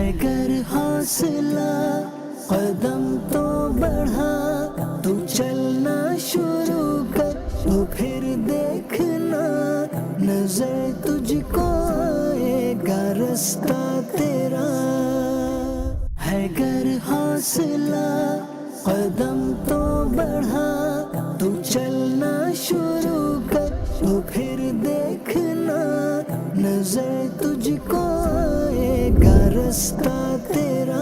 ہے گر حوصلہ قدم تو بڑھا، تو چلنا شروع کر تو پھر دیکھنا، نظر تجھ کو آئے گا رستہ تیرا۔ ہے گر حوصلہ قدم تو بڑھا، تو چلنا شروع کر تو پھر دیکھنا، نظر تجھ کو آئے گا رستہ تیرا۔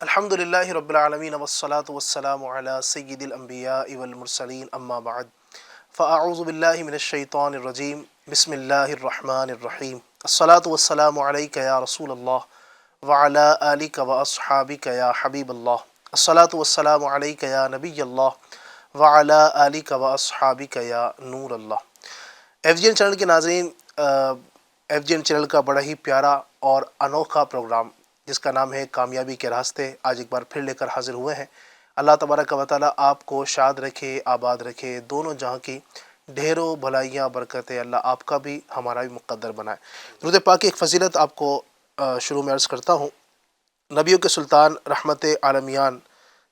الحمدللہ رب العالمین والصلاة والسلام علی سید الانبیاء والمرسلین، اما بعد فاعوذ باللہ من الشیطان الرجیم، بسم اللہ الرحمن الرحیم۔ الصلاة والسلام علیک یا رسول اللہ وعلی آلک واصحابک یا حبیب اللہ۔ الصلاة والسلام علیک یا نبی اللہ وعلی آلک واصحابک یا نور اللہ۔ ایف جی این چینل کے ناظرین، ایف جی این چینل کا بڑا ہی پیارا اور انوکھا پروگرام جس کا نام ہے کامیابی کے راستے، آج ایک بار پھر لے کر حاضر ہوئے ہیں۔ اللہ تبارک و تعالیٰ آپ کو شاد رکھے، آباد رکھے، دونوں جہاں کی ڈھیروں بھلائیاں برکتیں اللہ آپ کا بھی ہمارا بھی مقدر بنائے۔ درود پاک کی ایک فضیلت آپ کو شروع میں عرض کرتا ہوں۔ نبیوں کے سلطان رحمت عالمیان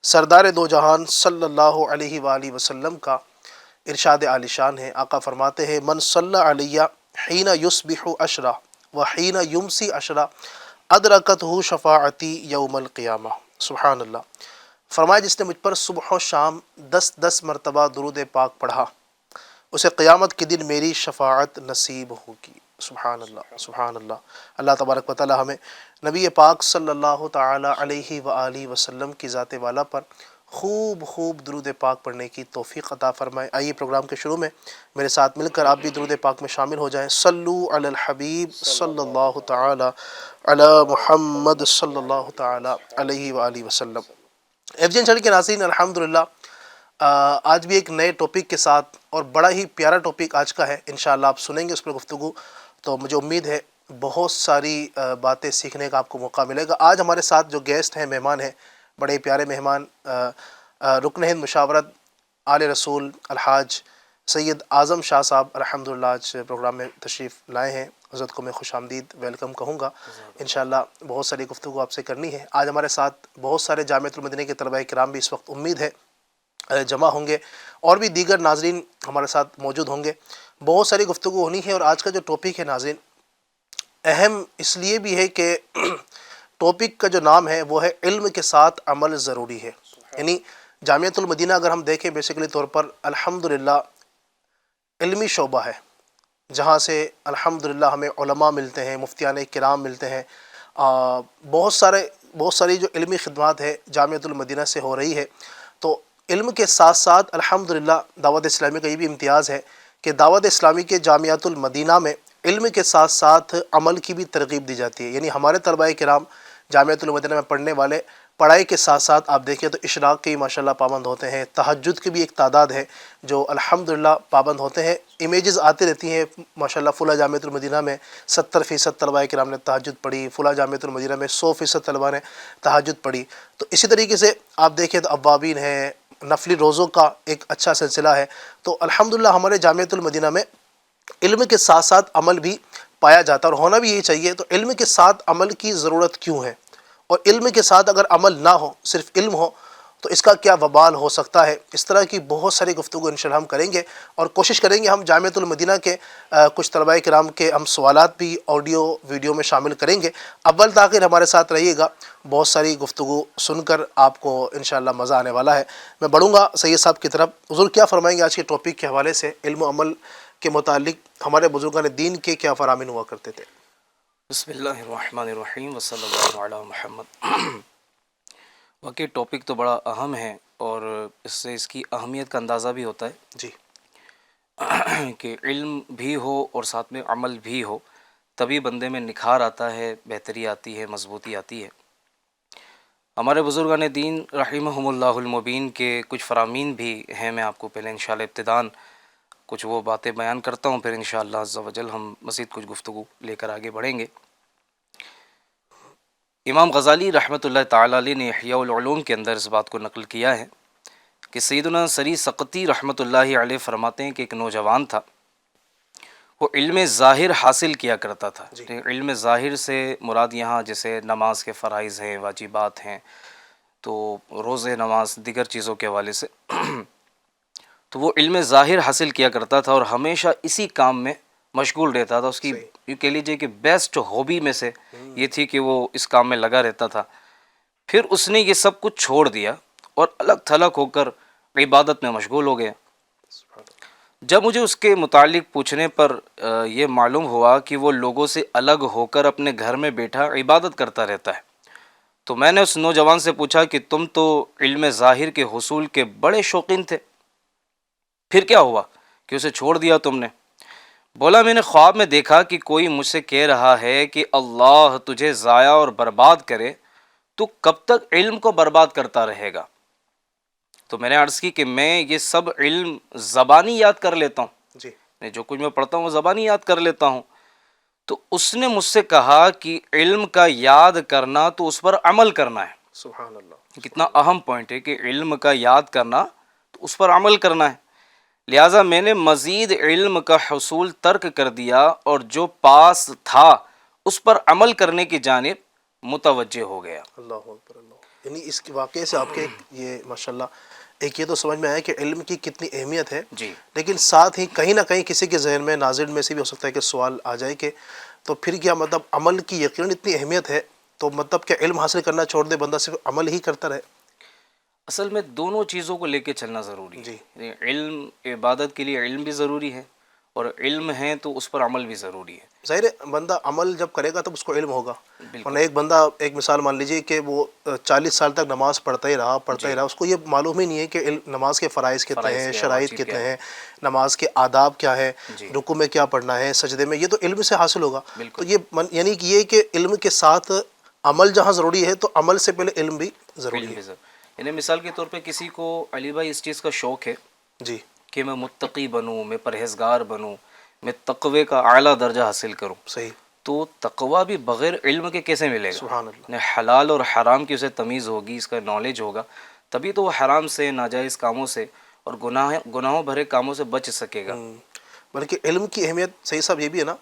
سردار دو جہان صلی اللہ علیہ وآلہ وسلم کا ارشاد عالی شان ہے۔ آقا فرماتے ہیں من صلی علیہ حین یصبح عشرہ و حین یمسی عشرہ ادرکتہ شفاعتی یوم القیامہ۔ سبحان اللہ۔ فرمایا جس نے مجھ پر صبح و شام 10 مرتبہ درود پاک پڑھا، اسے قیامت کے دن میری شفاعت نصیب ہوگی۔ سبحان اللہ، سبحان اللہ۔ اللہ تبارک و تعالی ہمیں نبی پاک صلی اللہ تعالی علیہ وآلہ وسلم کی ذات والا پر خوب درود پاک پڑھنے کی توفیق عطا فرمائے۔ آئیے پروگرام کے شروع میں میرے ساتھ مل کر آپ بھی درود پاک میں شامل ہو جائیں۔ صلو علی الحبیب صلی اللہ تعالی علی محمد صلی اللہ تعالی علیہ وآلہ وسلم۔ ایف جی این چینل کے ناظرین، الحمدللہ آج بھی ایک نئے ٹاپک کے ساتھ، اور بڑا ہی پیارا ٹاپک آج کا ہے، انشاءاللہ آپ سنیں گے اس پر گفتگو تو مجھے امید ہے بہت ساری باتیں سیکھنے کا آپ کو موقع ملے گا۔ آج ہمارے ساتھ جو گیسٹ ہیں، مہمان ہیں، بڑے پیارے مہمان، رکن ہند مشاورت آل رسول الحاج سید اعظم شاہ صاحب الحمدللہ آج پروگرام میں تشریف لائے ہیں۔ حضرت کو میں خوش آمدید ویلکم کہوں گا۔ انشاءاللہ بہت ساری گفتگو آپ سے کرنی ہے۔ آج ہمارے ساتھ بہت سارے جامعۃ المدینہ کے طلباء کرام بھی اس وقت امید ہے جمع ہوں گے، اور بھی دیگر ناظرین ہمارے ساتھ موجود ہوں گے۔ بہت ساری گفتگو ہونی ہے، اور آج کا جو ٹاپک ہے ناظرین اہم اس لیے بھی ہے کہ ٹاپک کا جو نام ہے وہ ہے علم کے ساتھ عمل ضروری ہے۔ یعنی جامعۃ المدینہ اگر ہم دیکھیں بیسیکلی طور پر الحمدللہ علمی شعبہ ہے، جہاں سے الحمدللہ ہمیں علماء ملتے ہیں، مفتیان کرام ملتے ہیں، بہت ساری جو علمی خدمات ہے جامعۃ المدینہ سے ہو رہی ہے۔ تو علم کے ساتھ ساتھ الحمدللہ دعوت اسلامی کا یہ بھی امتیاز ہے کہ دعوت اسلامی کے جامعۃ المدینہ میں علم کے ساتھ ساتھ عمل کی بھی ترغیب دی جاتی ہے۔ یعنی ہمارے طلباء کرام جامعۃ المدینہ میں پڑھنے والے پڑھائی کے ساتھ ساتھ آپ دیکھیں تو اشراق کے ماشاءاللہ پابند ہوتے ہیں، تہجد کی بھی ایک تعداد ہے جو الحمدللہ پابند ہوتے ہیں۔ امیجز آتی رہتی ہیں ماشاءاللہ، فلاں جامعۃ المدینہ میں 70% طلباء کرام نے تہجد پڑھی، فلاں جامعۃ المدینہ میں 100% طلباء نے تہجد پڑھی۔ تو اسی طریقے سے آپ دیکھیں تو اوابین ہیں، نفلی روزوں کا ایک اچھا سلسلہ ہے۔ تو الحمدللہ ہمارے جامعۃ المدینہ میں علم کے ساتھ ساتھ عمل بھی پایا جاتا ہے، اور ہونا بھی یہی چاہیے۔ تو علم کے ساتھ عمل کی ضرورت کیوں ہے، اور علم کے ساتھ اگر عمل نہ ہو، صرف علم ہو تو اس کا کیا وبال ہو سکتا ہے، اس طرح کی بہت ساری گفتگو انشاءاللہ ہم کریں گے، اور کوشش کریں گے ہم جامعۃ المدینہ کے کچھ طلباء کرام کے ہم سوالات بھی آڈیو ویڈیو میں شامل کریں گے۔ اول تاخیر ہمارے ساتھ رہیے گا، بہت ساری گفتگو سن کر آپ کو انشاءاللہ مزہ آنے والا ہے۔ میں بڑھوں گا سید صاحب کی طرف۔ حضور کیا فرمائیں گے آج کے ٹاپک کے حوالے سے، علم و عمل کے متعلق ہمارے بزرگان دین کے کیا فرامین ہوا کرتے تھے؟ بسم اللہ الرحمن الرحیم وصلی اللہ علی محمد۔ واقعی ٹاپک تو بڑا اہم ہے، اور اس سے اس کی اہمیت کا اندازہ بھی ہوتا ہے جی، کہ علم بھی ہو اور ساتھ میں عمل بھی ہو، تبھی بندے میں نکھار آتا ہے، بہتری آتی ہے، مضبوطی آتی ہے۔ ہمارے بزرگان دین رحمہم اللہ المبین کے کچھ فرامین بھی ہیں، میں آپ کو پہلے انشاءاللہ ابتداً کچھ وہ باتیں بیان کرتا ہوں، پھر انشاءاللہ عز و جل ہم مزید کچھ گفتگو لے کر آگے بڑھیں گے۔ امام غزالی رحمۃ اللہ تعالیٰ علیہ نے احیاء العلوم کے اندر اس بات کو نقل کیا ہے کہ سیدنا سری سقطی رحمۃ اللہ علیہ فرماتے ہیں کہ ایک نوجوان تھا، وہ علم ظاہر حاصل کیا کرتا تھا. جی. علم ظاہر سے مراد یہاں جیسے نماز کے فرائض ہیں، واجبات ہیں، تو روزے، نماز، دیگر چیزوں کے حوالے سے تو وہ علم ظاہر حاصل کیا کرتا تھا اور ہمیشہ اسی کام میں مشغول رہتا تھا. اس کی صحیح. یوں کہہ لیجیے کہ بیسٹ ہابی میں سے یہ تھی کہ وہ اس کام میں لگا رہتا تھا. پھر اس نے یہ سب کچھ چھوڑ دیا اور الگ تھلگ ہو کر عبادت میں مشغول ہو گیا. جب مجھے اس کے متعلق پوچھنے پر یہ معلوم ہوا کہ وہ لوگوں سے الگ ہو کر اپنے گھر میں بیٹھا عبادت کرتا رہتا ہے، تو میں نے اس نوجوان سے پوچھا کہ تم تو علم ظاہر کے حصول کے بڑے شوقین تھے، پھر کیا ہوا کہ اسے چھوڑ دیا تم نے؟ بولا میں نے خواب میں دیکھا کہ کوئی مجھ سے کہہ رہا ہے کہ اللہ تجھے ضائع اور برباد کرے، تو کب تک علم کو برباد کرتا رہے گا؟ تو میں نے عرض کی کہ میں یہ سب علم زبانی یاد کر لیتا ہوں، جی. جو کچھ میں پڑھتا ہوں وہ زبانی یاد کر لیتا ہوں. تو اس نے مجھ سے کہا کہ علم کا یاد کرنا تو اس پر عمل کرنا ہے. سبحان اللہ. کتنا اہم پوائنٹ ہے کہ علم کا یاد کرنا تو اس پر عمل کرنا ہے. لہٰذا میں نے مزید علم کا حصول ترک کر دیا اور جو پاس تھا اس پر عمل کرنے کی جانب متوجہ ہو گیا. اللہ اکبر اللہ. یعنی اس کے واقعے سے آپ کے یہ ماشاءاللہ ایک یہ تو سمجھ میں آیا کہ علم کی کتنی اہمیت ہے. جی. لیکن ساتھ ہی کہیں نہ کہیں کسی کے ذہن میں، ناظرین میں سے بھی ہو سکتا ہے کہ سوال آ جائے کہ تو پھر کیا مطلب عمل کی یقیناً اتنی اہمیت ہے تو مطلب کہ علم حاصل کرنا چھوڑ دے، بندہ صرف عمل ہی کرتا رہے؟ اصل میں دونوں چیزوں کو لے کے چلنا ضروری ہے. جی. یعنی علم، عبادت کے لیے علم بھی ضروری ہے اور علم ہے تو اس پر عمل بھی ضروری ہے. ظاہر ہے بندہ عمل جب کرے گا تب اس کو علم ہوگا. بالکل. ورنہ ایک بندہ، ایک مثال مان لیجئے کہ وہ 40 سال تک نماز پڑھتا ہی رہا، اس کو یہ معلوم ہی نہیں ہے کہ نماز کے فرائض کتنے ہیں، شرائط کتنے ہیں، نماز کے آداب کیا ہے، رکوع میں کیا پڑھنا ہے، سجدے میں، یہ تو علم سے حاصل ہوگا. تو یہ یعنی کہ یہ کہ علم کے ساتھ عمل جہاں ضروری ہے تو عمل سے پہلے علم بھی ضروری ہے. یعنی مثال کے طور پہ کسی کو علی بھائی اس چیز کا شوق ہے جی. کہ میں متقی بنوں، میں پرہیزگار بنوں، میں تقوی کا اعلیٰ درجہ حاصل کروں. صحیح. تو تقوی بھی بغیر علم کے کیسے ملے گا؟ سبحان اللہ. حلال اور حرام کی اسے تمیز ہوگی، اس کا نالج ہوگا، تبھی تو وہ حرام سے، ناجائز کاموں سے اور گناہوں بھرے کاموں سے بچ سکے گا. بلکہ علم کی اہمیت صحیح صاحب یہ بھی ہے نا،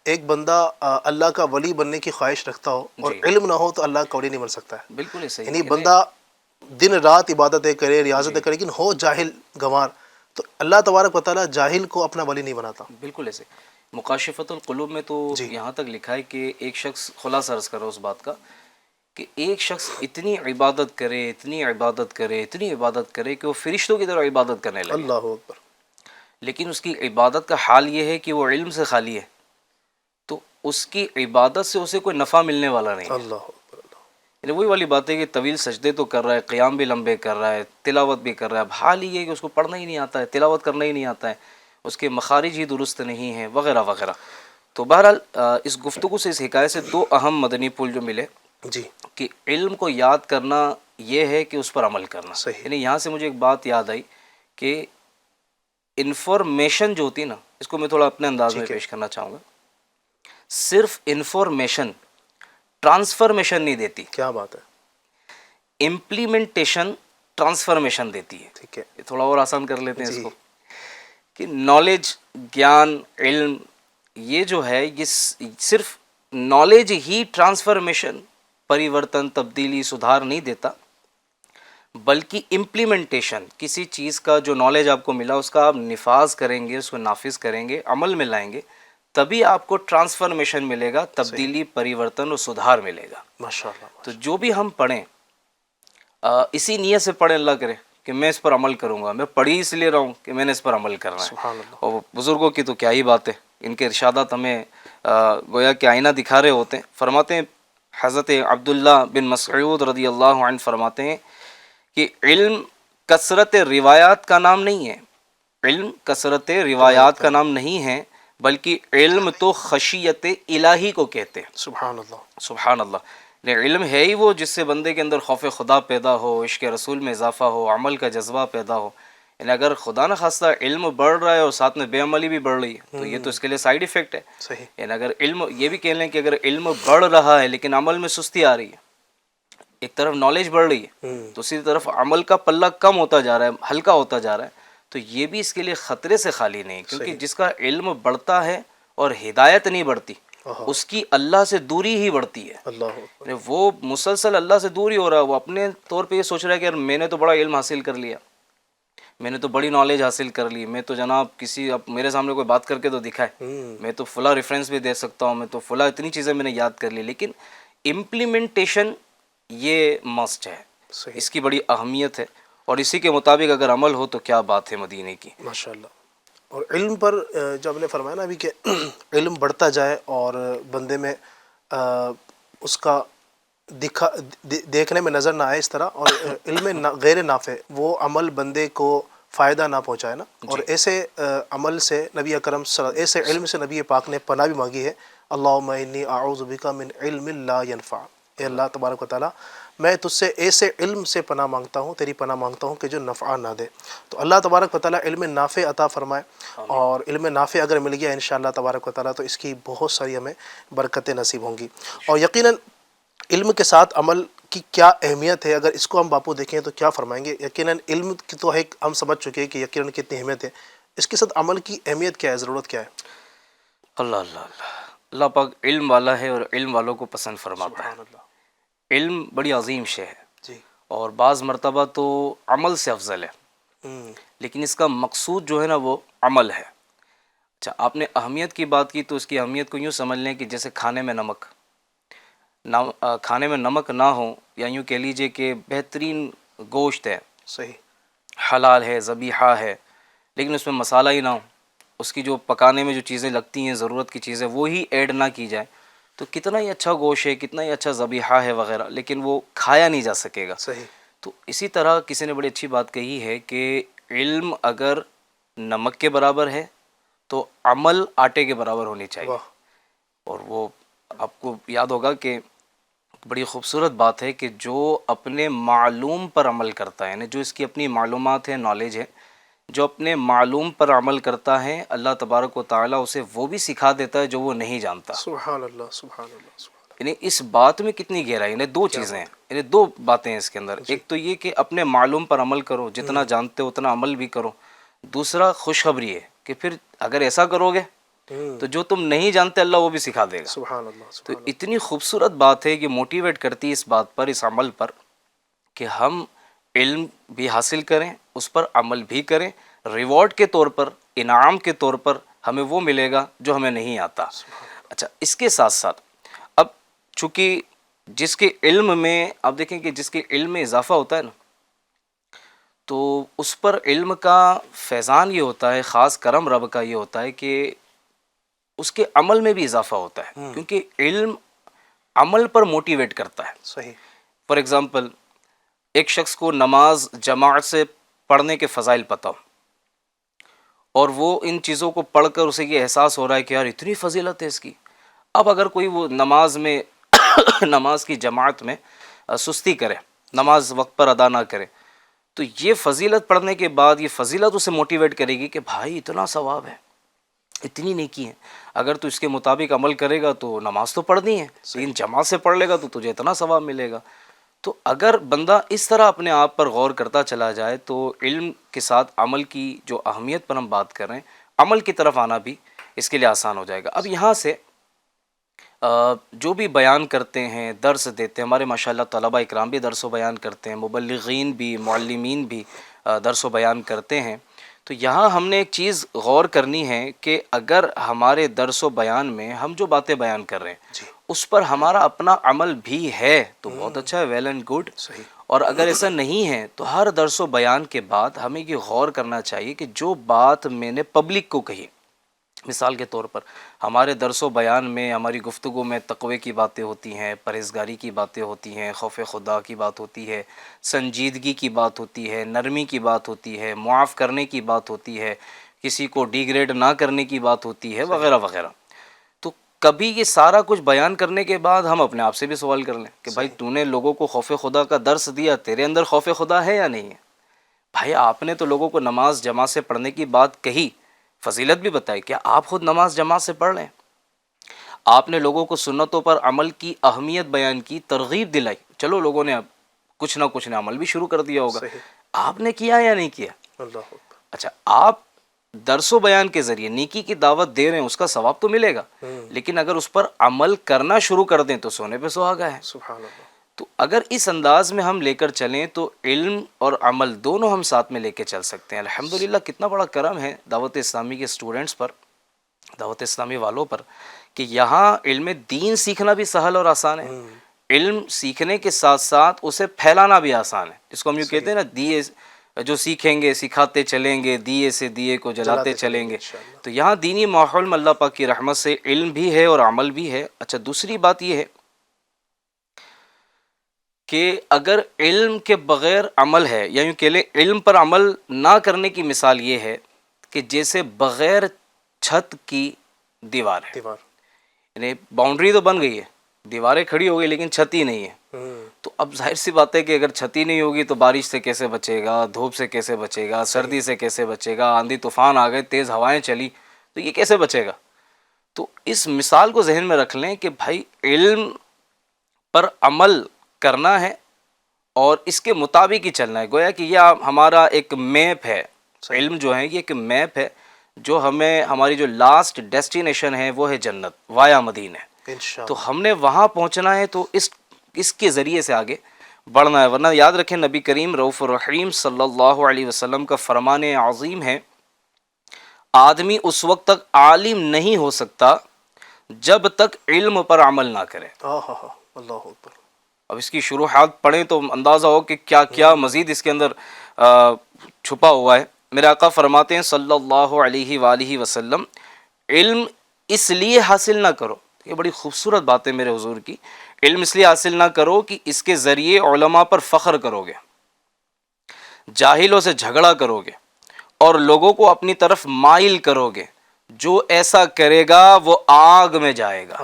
ایک بندہ اللہ کا ولی بننے کی خواہش رکھتا ہو اور علم نہ ہو تو اللہ کا ولی نہیں بن سکتا ہے. بالکل صحیح. یعنی بندہ دن رات عبادتیں کرے، ریاضتیں کرے، لیکن ہو جاہل گنوار تو اللہ تبارک و تعالیٰ جاہل کو اپنا ولی نہیں بناتا. بالکل ایسے. مکاشفۃ القلوب میں تو یہاں تک لکھا ہے کہ ایک شخص، خلاصہ عرض کرو اس بات کا، کہ ایک شخص اتنی عبادت کرے، اتنی عبادت کرے، اتنی عبادت کرے کہ وہ فرشتوں کی طرح عبادت کرنے لگے. اللہ اکبر. لیکن اس کی عبادت کا حال یہ ہے کہ وہ علم سے خالی ہے، تو اس کی عبادت سے اسے کوئی نفع ملنے والا نہیں. اللہ اکبر. یعنی وہی والی بات ہے کہ طویل سجدے تو کر رہا ہے، قیام بھی لمبے کر رہا ہے، تلاوت بھی کر رہا ہے، اب حال یہ ہے کہ اس کو پڑھنا ہی نہیں آتا ہے، تلاوت کرنا ہی نہیں آتا ہے، اس کے مخارج ہی درست نہیں ہیں، وغیرہ وغیرہ. تو بہرحال اس گفتگو سے، اس حکایت سے دو اہم مدنی پھول جو ملے جی. کہ علم کو یاد کرنا یہ ہے کہ اس پر عمل کرنا. صحیح. یعنی یہاں سے مجھے ایک بات یاد آئی کہ انفارمیشن جو ہوتی نا، اس کو میں تھوڑا اپنے انداز میں پیش کرنا چاہوں گا. صرف انفارمیشن ٹرانسفارمیشن نہیں دیتی. کیا بات ہے. امپلیمنٹیشن ٹرانسفارمیشن دیتی ہے. ٹھیک ہے. یہ تھوڑا اور آسان کر لیتے ہیں اس کو، کہ نالج، گیان، علم، یہ جو ہے یہ صرف نالج ہی ٹرانسفارمیشن، پریورتن، تبدیلی، سدھار نہیں دیتا، بلکہ امپلیمنٹیشن، کسی چیز کا جو نالج آپ کو ملا اس کا آپ نفاذ کریں گے، اس کو نافذ کریں گے، عمل میں لائیں گے، تبھی آپ کو ٹرانسفارمیشن ملے گا، تبدیلی، پریورتن اور سدھار ملے گا. ماشاءاللہ. تو جو بھی ہم پڑھیں اسی نیت سے پڑھیں، اللہ کرے کہ میں اس پر عمل کروں گا. میں پڑھی اس لیے رہا ہوں کہ میں نے اس پر عمل کرنا ہے. سبحان اللہ. اور بزرگوں کی تو کیا ہی بات ہے، ان کے ارشادات ہمیں گویا کہ آئینہ دکھا رہے ہوتے ہیں. فرماتے ہیں حضرت عبداللہ بن مسعود رضی اللہ عنہ فرماتے ہیں کہ علم کثرت روایات کا نام نہیں ہے، علم کثرت روایات کا نام نہیں ہے، بلکہ علم تو خشیت الہی کو کہتے ہیں. سبحان اللہ. سبحان اللہ. علم ہے ہی وہ جس سے بندے کے اندر خوف خدا پیدا ہو، عشق رسول میں اضافہ ہو، عمل کا جذبہ پیدا ہو. یعنی اگر خدا نہ خواستہ علم بڑھ رہا ہے اور ساتھ میں بے عملی بھی بڑھ رہی ہے تو یہ تو اس کے لیے سائیڈ ایفیکٹ ہے. صحیح. یعنی اگر علم، یہ بھی کہہ لیں کہ اگر علم بڑھ رہا ہے لیکن عمل میں سستی آ رہی ہے، ایک طرف نالج بڑھ رہی ہے تو اسی طرف عمل کا پلہ کم ہوتا جا رہا ہے، ہلکا ہوتا جا رہا ہے، تو یہ بھی اس کے لیے خطرے سے خالی نہیں. کیونکہ جس کا علم بڑھتا ہے اور ہدایت نہیں بڑھتی، اس کی اللہ سے دوری ہی بڑھتی ہے. اللہ یعنی وہ مسلسل اللہ سے دور ہی ہو رہا ہے. وہ اپنے طور پہ یہ سوچ رہا ہے کہ یار میں نے تو بڑا علم حاصل کر لیا، میں نے تو بڑی نالج حاصل کر لی، میں تو جناب کسی اب میرے سامنے کوئی بات کر کے تو دکھائے، میں تو فلاں ریفرنس بھی دے سکتا ہوں، میں تو فلاں اتنی چیزیں میں نے یاد کر لی. لیکن امپلیمنٹیشن یہ مسٹ ہے، صحیح. اس کی بڑی اہمیت ہے، اور اسی کے مطابق اگر عمل ہو تو کیا بات ہے مدینے کی. ماشاء اللہ. اور علم پر جو آپ نے فرمایا نا ابھی کہ علم بڑھتا جائے اور بندے میں اس کا دیکھنے میں نظر نہ آئے اس طرح، اور علم غیر نافع وہ عمل بندے کو فائدہ نہ پہنچائے نا. اور ایسے عمل سے نبی اکرم ایسے علم سے نبی پاک نے پناہ بھی مانگی ہے. اللہم انی اعوذ بک من علم لا ینفع. اے اللہ تبارک و تعالیٰ میں تجھ سے ایسے علم سے پناہ مانگتا ہوں، تیری پناہ مانگتا ہوں کہ جو نفع نہ دے. تو اللہ تبارک و تعالیٰ علم نافع عطا فرمائے. اور علم نافع اگر مل گیا انشاءاللہ تبارک و تعالیٰ تو اس کی بہت ساری ہمیں برکتیں نصیب ہوں گی. اور یقیناً علم کے ساتھ عمل کی کیا اہمیت ہے، اگر اس کو ہم باپو دیکھیں تو کیا فرمائیں گے. یقیناً علم کی تو ایک ہم سمجھ چکے ہیں کہ یقیناً کتنی اہمیت ہے، اس کے ساتھ عمل کی اہمیت کیا ہے، ضرورت کیا ہے. اللہ اللہ اللہ اللہ پاک علم والا ہے اور علم والوں کو پسند فرماتا ہے. سبحان اللہ. علم بڑی عظیم شے ہے، جی. اور بعض مرتبہ تو عمل سے افضل ہے، لیکن اس کا مقصود جو ہے نا وہ عمل ہے. اچھا، آپ نے اہمیت کی بات کی تو اس کی اہمیت کو یوں سمجھ لیں کہ جیسے کھانے میں نمک نہ ہو، یا یوں کہہ لیجئے کہ بہترین گوشت ہے، صحیح. حلال ہے، ذبیحہ ہے، لیکن اس میں مسالہ ہی نہ ہو، اس کی جو پکانے میں جو چیزیں لگتی ہیں ضرورت کی چیزیں وہی ایڈ نہ کی جائے، تو کتنا ہی اچھا گوشت ہے، کتنا ہی اچھا ذبیحہ ہے وغیرہ، لیکن وہ کھایا نہیں جا سکے گا. صحیح. تو اسی طرح کسی نے بڑی اچھی بات کہی ہے کہ علم اگر نمک کے برابر ہے تو عمل آٹے کے برابر ہونی چاہیے. واہ. اور وہ آپ کو یاد ہوگا کہ بڑی خوبصورت بات ہے کہ جو اپنے معلوم پر عمل کرتا ہے، یعنی جو اس کی اپنی معلومات ہیں، نالج ہے، جو اپنے معلوم پر عمل کرتا ہے، اللہ تبارک و تعالیٰ اسے وہ بھی سکھا دیتا ہے جو وہ نہیں جانتا. سبحان اللہ. سبحان اللہ. سبحان اللہ. یعنی اس بات میں کتنی گہرائی، یعنی دو چیزیں ہیں، یعنی دو باتیں ہیں اس کے اندر. ایک تو یہ کہ اپنے معلوم پر عمل کرو، جتنا جانتے ہو اتنا عمل بھی کرو. دوسرا خوشخبری ہے کہ پھر اگر ایسا کرو گے تو جو تم نہیں جانتے اللہ وہ بھی سکھا دے گا. سبحان اللہ. تو سبحان اللہ. اتنی خوبصورت بات ہے کہ موٹیویٹ کرتی ہے اس بات پر، اس عمل پر، کہ ہم علم بھی حاصل کریں، اس پر عمل بھی کریں، ریوارڈ کے طور پر، انعام کے طور پر ہمیں وہ ملے گا جو ہمیں نہیں آتا. اچھا، اس کے ساتھ ساتھ اب چونکہ جس کے علم میں آپ دیکھیں کہ جس کے علم میں اضافہ ہوتا ہے نا، تو اس پر علم کا فیضان یہ ہوتا ہے، خاص کرم رب کا یہ ہوتا ہے کہ اس کے عمل میں بھی اضافہ ہوتا ہے، کیونکہ علم عمل پر موٹیویٹ کرتا ہے. صحیح. فار ایگزامپل، ایک شخص کو نماز جماعت سے پڑھنے کے فضائل پتہ ہو، اور وہ ان چیزوں کو پڑھ کر اسے یہ احساس ہو رہا ہے کہ یار اتنی فضیلت ہے اس کی. اب اگر کوئی وہ نماز کی جماعت میں سستی کرے، نماز وقت پر ادا نہ کرے، تو یہ فضیلت پڑھنے کے بعد یہ فضیلت اسے موٹیویٹ کرے گی کہ بھائی اتنا ثواب ہے، اتنی نیکی ہے، اگر تو اس کے مطابق عمل کرے گا تو نماز تو پڑھنی ہے، لیکن جماعت سے پڑھ لے گا تو تجھے اتنا ثواب ملے گا. تو اگر بندہ اس طرح اپنے آپ پر غور کرتا چلا جائے تو علم کے ساتھ عمل کی جو اہمیت پر ہم بات کر رہے ہیں، عمل کی طرف آنا بھی اس کے لیے آسان ہو جائے گا. اب یہاں سے جو بھی بیان کرتے ہیں، درس دیتے ہیں، ہمارے ماشاءاللہ طلبہ اکرام بھی درس و بیان کرتے ہیں، مبلغین بھی، معلمین بھی درس و بیان کرتے ہیں. تو یہاں ہم نے ایک چیز غور کرنی ہے کہ اگر ہمارے درس و بیان میں ہم جو باتیں بیان کر رہے ہیں اس پر ہمارا اپنا عمل بھی ہے تو بہت اچھا ہے، ویل اینڈ گڈ. اور اگر ایسا نہیں ہے تو ہر درس و بیان کے بعد ہمیں یہ غور کرنا چاہیے کہ جو بات میں نے پبلک کو کہی، مثال کے طور پر ہمارے درس و بیان میں، ہماری گفتگو میں تقوی کی باتیں ہوتی ہیں، پرہیزگاری کی باتیں ہوتی ہیں، خوف خدا کی بات ہوتی ہے، سنجیدگی کی بات ہوتی ہے، نرمی کی بات ہوتی ہے، معاف کرنے کی بات ہوتی ہے، کسی کو ڈیگریڈ نہ کرنے کی بات ہوتی ہے، وغیرہ وغیرہ. تو کبھی یہ سارا کچھ بیان کرنے کے بعد ہم اپنے آپ سے بھی سوال کر لیں کہ بھائی تو نے لوگوں کو خوف خدا کا درس دیا، تیرے اندر خوف خدا ہے یا نہیں ہے؟ بھائی آپ نے تو لوگوں کو نماز جماعت سے پڑھنے کی بات کہی، فضیلت بھی بتائی، کیا آپ خود نماز جماعت سے پڑھ رہے ہیں؟ آپ نے لوگوں کو سنتوں پر عمل کی اہمیت بیان کی، ترغیب دلائی، چلو لوگوں نے اب کچھ نہ عمل بھی شروع کر دیا ہوگا، آپ نے کیا یا نہیں کیا؟ اللہ. اچھا، آپ درس و بیان کے ذریعے نیکی کی دعوت دے رہے ہیں اس کا ثواب تو ملے گا، لیکن اگر اس پر عمل کرنا شروع کر دیں تو سونے پہ سہاگا ہے۔ سبحان اللہ۔ تو اگر اس انداز میں ہم لے کر چلیں تو علم اور عمل دونوں ہم ساتھ میں لے کے چل سکتے ہیں۔ الحمدللہ کتنا بڑا کرم ہے دعوت اسلامی کے اسٹوڈنٹس پر، دعوت اسلامی والوں پر، کہ یہاں علم دین سیکھنا بھی سہل اور آسان ہے، علم سیکھنے کے ساتھ ساتھ اسے پھیلانا بھی آسان ہے، جس کو ہم یوں کہتے ہیں نا، دیے جو سیکھیں گے سکھاتے چلیں گے، دیے سے دیے کو جلاتے چلیں گے۔ تو یہاں دینی ماحول میں اللہ پاک کی رحمت سے علم بھی ہے اور عمل بھی ہے۔ اچھا، دوسری بات یہ ہے کہ اگر علم کے بغیر عمل ہے، یا یوں کہہ لیں علم پر عمل نہ کرنے کی مثال یہ ہے کہ جیسے بغیر چھت کی دیوار ہے، یعنی باؤنڈری تو بن گئی ہے، دیواریں کھڑی ہو گئی لیکن چھت ہی نہیں ہے۔ تو اب ظاہر سی بات ہے کہ اگر چھتی نہیں ہوگی تو بارش سے کیسے بچے گا، دھوپ سے کیسے بچے گا، سردی سے کیسے بچے گا، آندھی طوفان آ گئے، تیز ہوائیں چلی تو یہ کیسے بچے گا؟ تو اس مثال کو ذہن میں رکھ لیں کہ بھائی علم پر عمل کرنا ہے اور اس کے مطابق ہی چلنا ہے۔ گویا کہ یہ ہمارا ایک میپ ہے، علم جو ہے یہ ایک میپ ہے جو ہمیں، ہماری جو لاسٹ ڈیسٹینیشن ہے وہ ہے جنت وایا مدینہ ہے۔ تو ہم نے وہاں پہنچنا ہے، تو اس کے ذریعے سے آگے بڑھنا ہے۔ ورنہ یاد رکھیں نبی کریم رؤوف الرحیم صلی اللہ علیہ وسلم کا فرمان عظیم ہے، آدمی اس وقت تک عالم نہیں ہو سکتا جب تک علم پر عمل نہ کرے۔ اللہ اکبر۔ اب اس کی شروحات پڑھیں تو اندازہ ہو کہ کیا کیا مزید اس کے اندر چھپا ہوا ہے۔ میرے آقا فرماتے ہیں صلی اللہ علیہ وآلہ وسلم، علم اس لیے حاصل نہ کرو، یہ بڑی خوبصورت بات ہے میرے حضور کی، علم اس لیے حاصل نہ کرو کہ اس کے ذریعے علماء پر فخر کرو گے، جاہلوں سے جھگڑا کرو گے اور لوگوں کو اپنی طرف مائل کرو گے، جو ایسا کرے گا وہ آگ میں جائے گا۔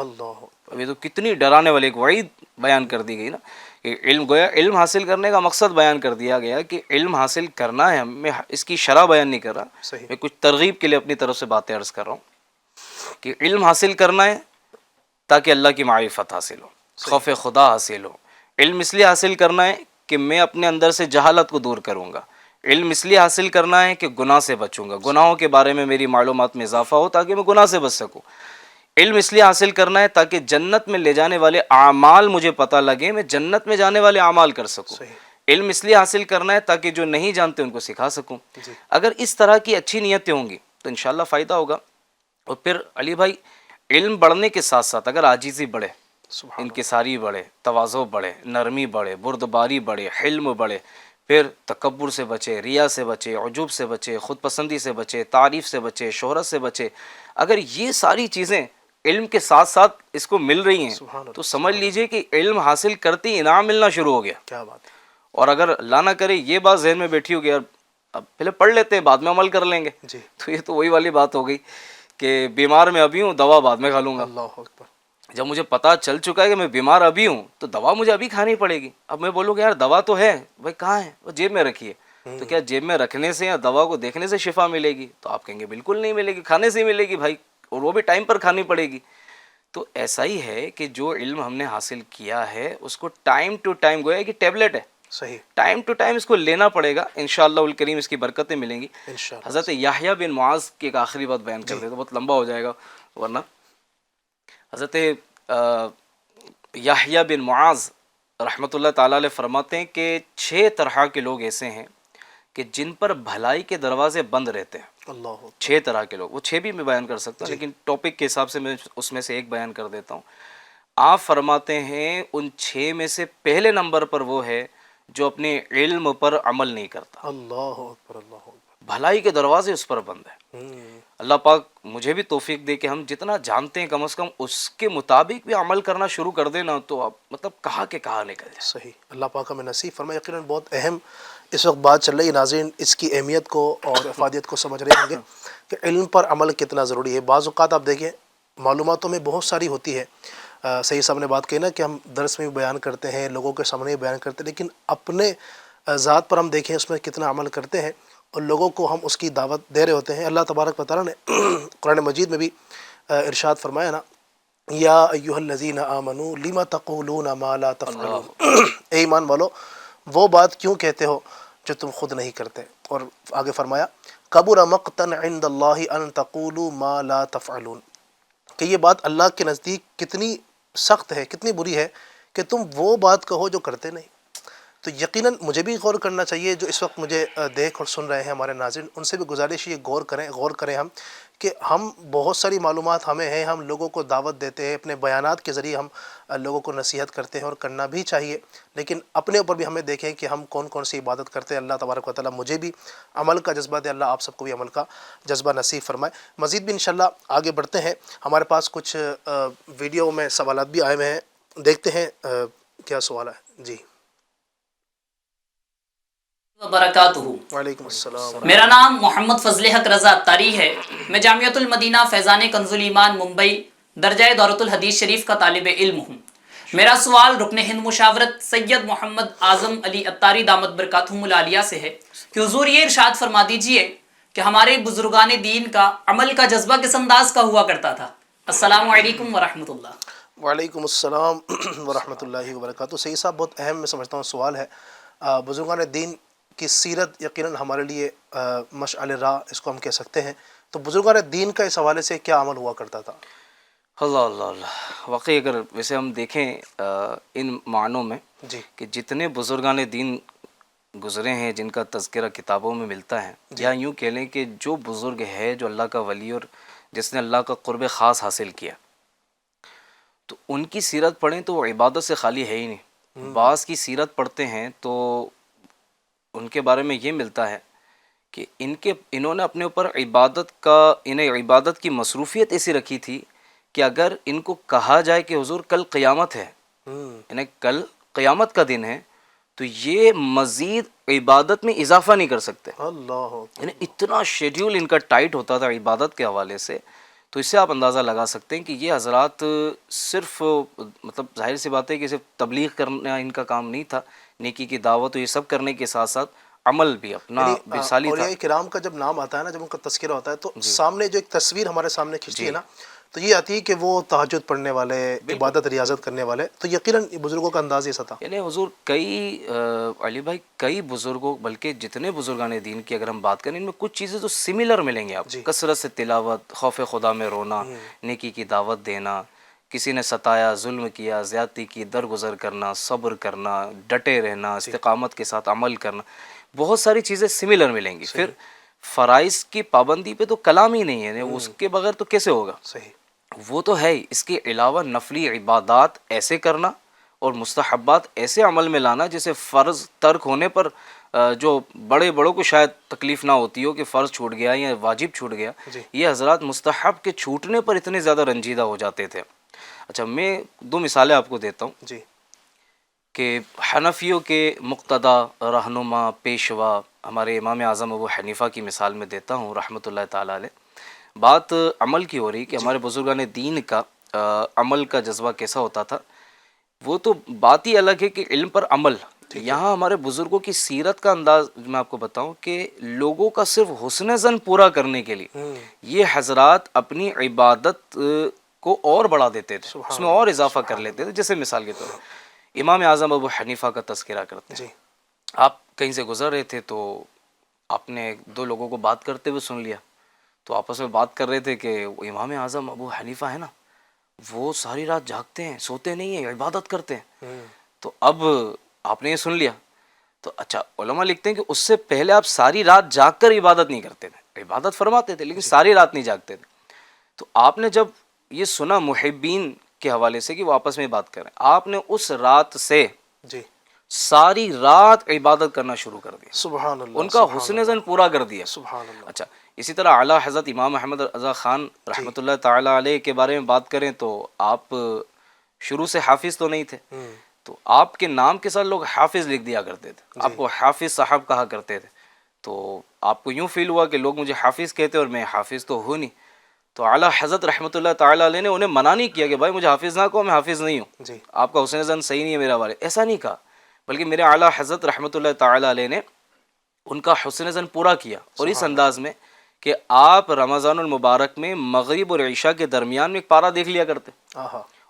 اب یہ تو کتنی ڈرانے والی ایک وعید بیان کر دی گئی نا، کہ علم، گویا علم حاصل کرنے کا مقصد بیان کر دیا گیا کہ علم حاصل کرنا ہے۔ میں اس کی شرح بیان نہیں کر رہا، میں کچھ ترغیب کے لیے اپنی طرف سے باتیں عرض کر رہا ہوں کہ علم حاصل کرنا ہے تاکہ اللہ کی معرفت حاصل ہو، خوف خدا حاصل ہو۔ علم اس لیے حاصل کرنا ہے کہ میں اپنے اندر سے جہالت کو دور کروں گا۔ علم اس لیے حاصل کرنا ہے کہ گناہ سے بچوں گا، گناہوں کے بارے میں میری معلومات میں اضافہ ہو تاکہ میں گناہ سے بچ سکوں۔ علم اس لیے حاصل کرنا ہے تاکہ جنت میں لے جانے والے اعمال مجھے پتہ لگے، میں جنت میں جانے والے اعمال کر سکوں۔ علم اس لیے حاصل کرنا ہے تاکہ جو نہیں جانتے ان کو سکھا سکوں۔ اگر اس طرح کی اچھی نیتیں ہوں گی تو انشاءاللہ فائدہ ہوگا۔ اور پھر علی بھائی، علم بڑھنے کے ساتھ ساتھ اگر عاجزی بڑھے، انکساری بڑھے، تواضع بڑھے، نرمی بڑھے، بردباری بڑھے، حلم بڑھے، پھر تکبر سے بچے، ریا سے بچے، عجوب سے بچے، خود پسندی سے بچے، تعریف سے بچے، شہرت سے بچے، اگر یہ ساری چیزیں علم کے ساتھ ساتھ اس کو مل رہی ہیں تو سمجھ لیجئے کہ علم حاصل کرتے ہی انعام ملنا شروع ہو گیا۔ کیا بات ہے۔ اور اگر اللہ نہ کرے یہ بات ذہن میں بیٹھی ہوگی، اب پہلے پڑھ لیتے ہیں بعد میں عمل کر لیں گے، تو یہ تو وہی والی بات ہو گئی کہ بیمار میں ابھی ہوں، دوا بعد میں کھا لوں گا۔ اللہ اکبر۔ جب مجھے پتہ چل چکا ہے کہ میں بیمار ابھی ہوں تو دوا مجھے ابھی کھانی پڑے گی۔ اب میں بولوں کہ یار دوا تو ہے، بھائی کہاں ہے؟ وہ جیب میں رکھی ہے۔ تو کیا جیب میں رکھنے سے یا دوا کو دیکھنے سے شفا ملے گی؟ تو آپ کہیں گے بالکل نہیں ملے گی، کھانے سے ہی ملے گی بھائی، اور وہ بھی ٹائم پر کھانی پڑے گی۔ تو ایسا ہی ہے کہ جو علم ہم نے حاصل کیا ہے اس کو ٹائم ٹو ٹائم، گویا کہ ٹیبلٹ ہے، صحیح، ٹائم ٹو ٹائم اس کو لینا پڑے گا، انشاءاللہ الکریم اس کی برکتیں ملیں گی۔ انشاءاللہ۔ حضرت یحییٰ بن معاذ کی ایک آخری بات بیان کر دے تو بہت لمبا ہو جائے گا ورنہ۔ حضرت یحییٰ بن معاذ رحمۃ اللہ تعالیٰ علیہ فرماتے ہیں کہ 6 طرح کے لوگ ایسے ہیں کہ جن پر بھلائی کے دروازے بند رہتے ہیں۔ اللہ 6 طرح کے لوگ، وہ 6 بھی میں بیان کر سکتا ہوں لیکن ٹاپک کے حساب سے میں اس میں سے ایک بیان کر دیتا ہوں۔ آپ فرماتے ہیں ان 6 میں سے پہلے نمبر پر وہ ہے جو اپنے علم پر عمل نہیں کرتا۔ اللہ اکبر، اللہ اکبر۔ بھلائی کے دروازے اس پر بند ہیں۔ اللہ پاک مجھے بھی توفیق دے کہ ہم جتنا جانتے ہیں کم از کم اس کے مطابق بھی عمل کرنا شروع کر دینا تو اب مطلب کہاں کے کہاں نکل جائے۔ صحیح، اللہ پاک ہمیں نصیب فرمائے۔ یقیناً بہت اہم اس وقت بات چل رہی ہے، ناظرین اس کی اہمیت کو اور افادیت کو سمجھ رہے ہوں گے کہ علم پر عمل کتنا ضروری ہے۔ بعض اوقات آپ دیکھیں معلوماتوں میں بہت ساری ہوتی ہے، صحیح صاحب نے بات کہی نا کہ ہم درس میں بھی بیان کرتے ہیں، لوگوں کے سامنے بھی بیان کرتے ہیں، لیکن اپنے ذات پر ہم دیکھیں اس میں کتنا عمل کرتے ہیں اور لوگوں کو ہم اس کی دعوت دے رہے ہوتے ہیں۔ اللہ تبارک و تعالیٰ نے قرآن مجید میں بھی ارشاد فرمایا نا، یا ایھا الذین آمنوا لم تقولون ما لا تفعلون، اے ایمان والو وہ بات کیوں کہتے ہو جو تم خود نہیں کرتے۔ اور آگے فرمایا کبر مقتا عند اللہ ان تقولوا ما لا تفعلون، کہ یہ بات اللہ کے نزدیک کتنی سخت ہے، کتنی بری ہے کہ تم وہ بات کہو جو کرتے نہیں۔ تو یقیناً مجھے بھی غور کرنا چاہیے، جو اس وقت مجھے دیکھ اور سن رہے ہیں ہمارے ناظرین، ان سے بھی گزارش یہ غور کریں ہم کہ ہم بہت ساری معلومات ہمیں ہیں، ہم لوگوں کو دعوت دیتے ہیں، اپنے بیانات کے ذریعے ہم لوگوں کو نصیحت کرتے ہیں اور کرنا بھی چاہیے، لیکن اپنے اوپر بھی ہمیں دیکھیں کہ ہم کون کون سی عبادت کرتے ہیں۔ اللہ تبارک و تعالیٰ مجھے بھی عمل کا جذبہ دے، اللہ آپ سب کو بھی عمل کا جذبہ نصیب فرمائے۔ مزید بھی انشاءاللہ آگے بڑھتے ہیں، ہمارے پاس کچھ ویڈیو میں سوالات بھی آئے ہوئے ہیں، دیکھتے ہیں کیا سوال ہے۔ جی وبرکاتہ۔ وعلیکم السلام۔ میرا نام محمد فضل حق رضا اتاری ہے، میں جامعۃ المدینہ فیضان کنز الایمان ممبئی درجہ دورۃ الحدیث شریف کا طالب علم ہوں۔ میرا سوال رکن ہند مشاورت سید محمد اعظم علی اتاری دامت برکاتہم العالیہ سے ہے کہ حضور یہ ارشاد فرما دیجئے کہ ہمارے بزرگان دین کا عمل کا جذبہ کس انداز کا ہوا کرتا تھا۔ السلام علیکم ورحمۃ اللہ۔ وعلیکم السلام ورحمۃ اللہ وبرکاتہ۔ سید صاحب بہت اہم میں سمجھتا ہوں سوال ہے۔ بزرگان دین کی سیرت یقیناً ہمارے لیے مشعل راہ اس کو ہم کہہ سکتے ہیں، تو بزرگان دین کا اس حوالے سے کیا عمل ہوا کرتا تھا؟ اللہ اللہ اللہ، واقعی اگر ویسے ہم دیکھیں ان معنوں میں جی کہ جتنے بزرگان دین گزرے ہیں جن کا تذکرہ کتابوں میں ملتا ہے، یا یوں کہہ لیں کہ جو بزرگ ہے جو اللہ کا ولی اور جس نے اللہ کا قرب خاص حاصل کیا، تو ان کی سیرت پڑھیں تو وہ عبادت سے خالی ہے ہی نہیں۔ بعض کی سیرت پڑھتے ہیں تو ان کے بارے میں یہ ملتا ہے کہ انہوں نے اپنے اوپر انہیں عبادت کی مصروفیت ایسی رکھی تھی کہ اگر ان کو کہا جائے کہ حضور کل قیامت ہے، یعنی کل قیامت کا دن ہے، تو یہ مزید عبادت میں اضافہ نہیں کر سکتے۔ اللہ، یعنی اتنا شیڈیول ان کا ٹائٹ ہوتا تھا عبادت کے حوالے سے، تو اس سے آپ اندازہ لگا سکتے ہیں کہ یہ حضرات صرف مطلب ظاہر سی بات ہے کہ صرف تبلیغ کرنا ان کا کام نہیں تھا، نیکی کی دعوت و یہ سب کرنے کے ساتھ ساتھ عمل بھی اپنا مثالی تھا۔ اولیاء کرام کا جب نام آتا ہے نا، جب ان کا تذکرہ ہوتا ہے تو سامنے جو ایک تصویر ہمارے سامنے کھنچتی ہے نا، تو یہ آتی ہے کہ وہ تہجد پڑھنے والے، عبادت ریاضت کرنے والے، تو یقیناً بزرگوں کا انداز ایسا تھا۔ یعنی حضور علی بھائی کئی بزرگوں، بلکہ جتنے بزرگان دین کی اگر ہم بات کریں، ان میں کچھ چیزیں تو سملر ملیں گے آپ، کثرت سے تلاوت، خوف خدا میں رونا، نیکی کی دعوت دینا، کسی نے ستایا، ظلم کیا، زیادتی کی، درگزر کرنا، صبر کرنا، ڈٹے رہنا، استقامت کے ساتھ عمل کرنا، بہت ساری چیزیں سملر ملیں گی۔ پھر فرائض کی پابندی پہ تو کلام ہی نہیں ہے، اس کے بغیر تو کیسے ہوگا؟ صحیح، وہ تو ہے ہی۔ اس کے علاوہ نفلی عبادات ایسے کرنا اور مستحبات ایسے عمل میں لانا جیسے فرض ترک ہونے پر جو بڑوں کو شاید تکلیف نہ ہوتی ہو کہ فرض چھوٹ گیا یا واجب چھوٹ گیا، یہ حضرات مستحب کے چھوٹنے پر اتنے زیادہ رنجیدہ ہو جاتے تھے۔ اچھا، میں دو مثالیں آپ کو دیتا ہوں جی کہ حنفیوں کے مقتدا، رہنما، پیشوا ہمارے امام اعظم ابو حنیفہ کی مثال میں دیتا ہوں رحمۃ اللہ تعالیٰ علیہ۔ بات عمل کی ہو رہی کہ ہمارے بزرگان دین کا عمل کا جذبہ کیسا ہوتا تھا، وہ تو بات ہی الگ ہے کہ علم پر عمل۔ یہاں ہمارے بزرگوں کی سیرت کا انداز میں آپ کو بتاؤں کہ لوگوں کا صرف حسن ظن پورا کرنے کے لیے یہ حضرات اپنی عبادت کو اور بڑھا دیتے تھے، اس میں اور اضافہ کر لیتے تھے۔ جیسے مثال کے طور پر امام اعظم ابو حنیفہ کا تذکرہ کرتے ہیں، آپ کہیں سے گزر رہے تھے تو آپ نے دو لوگوں کو بات کرتے ہوئے سن لیا، تو آپس میں بات کر رہے تھے کہ امام اعظم ابو حنیفہ ہے نا، وہ ساری رات جاگتے ہیں، سوتے نہیں ہیں، عبادت کرتے ہیں۔ تو اب آپ نے یہ سن لیا تو اچھا، علماء لکھتے ہیں کہ اس سے پہلے آپ ساری رات جاگ کر عبادت نہیں کرتے تھے، عبادت فرماتے تھے لیکن ساری رات نہیں جاگتے تھے۔ تو آپ نے جب یہ سنا محبین کے حوالے سے کہ وہ آپس میں بات کریں، آپ نے اس رات سے ساری رات عبادت کرنا شروع کر دیا، سبحان اللہ، ان کا حسن ظن پورا کر دیا۔ سبحان اللہ۔ اچھا، اسی طرح اعلیٰ حضرت امام احمد رضا خان رحمۃ اللہ تعالیٰ علیہ کے بارے میں بات کریں تو آپ شروع سے حافظ تو نہیں تھے، تو آپ کے نام کے ساتھ لوگ حافظ لکھ دیا کرتے تھے، آپ کو حافظ صاحب کہا کرتے تھے، تو آپ کو یوں فیل ہوا کہ لوگ مجھے حافظ کہتے اور میں حافظ تو ہوں نہیں، تو اعلیٰ حضرت رحمۃ اللہ تعالیٰ علیہ نے انہیں منع نہیں کیا کہ بھائی مجھے حافظ نہ کہو، میں حافظ نہیں ہوں، آپ کا حسن ظن صحیح نہیں ہے میرا بارے، ایسا نہیں کہا، بلکہ میرے اعلیٰ حضرت رحمۃ اللہ تعالیٰ علیہ نے ان کا حسن ظن پورا کیا، اور اس انداز میں کہ آپ رمضان المبارک میں مغرب اور عشاء کے درمیان میں ایک پارہ دیکھ لیا کرتے،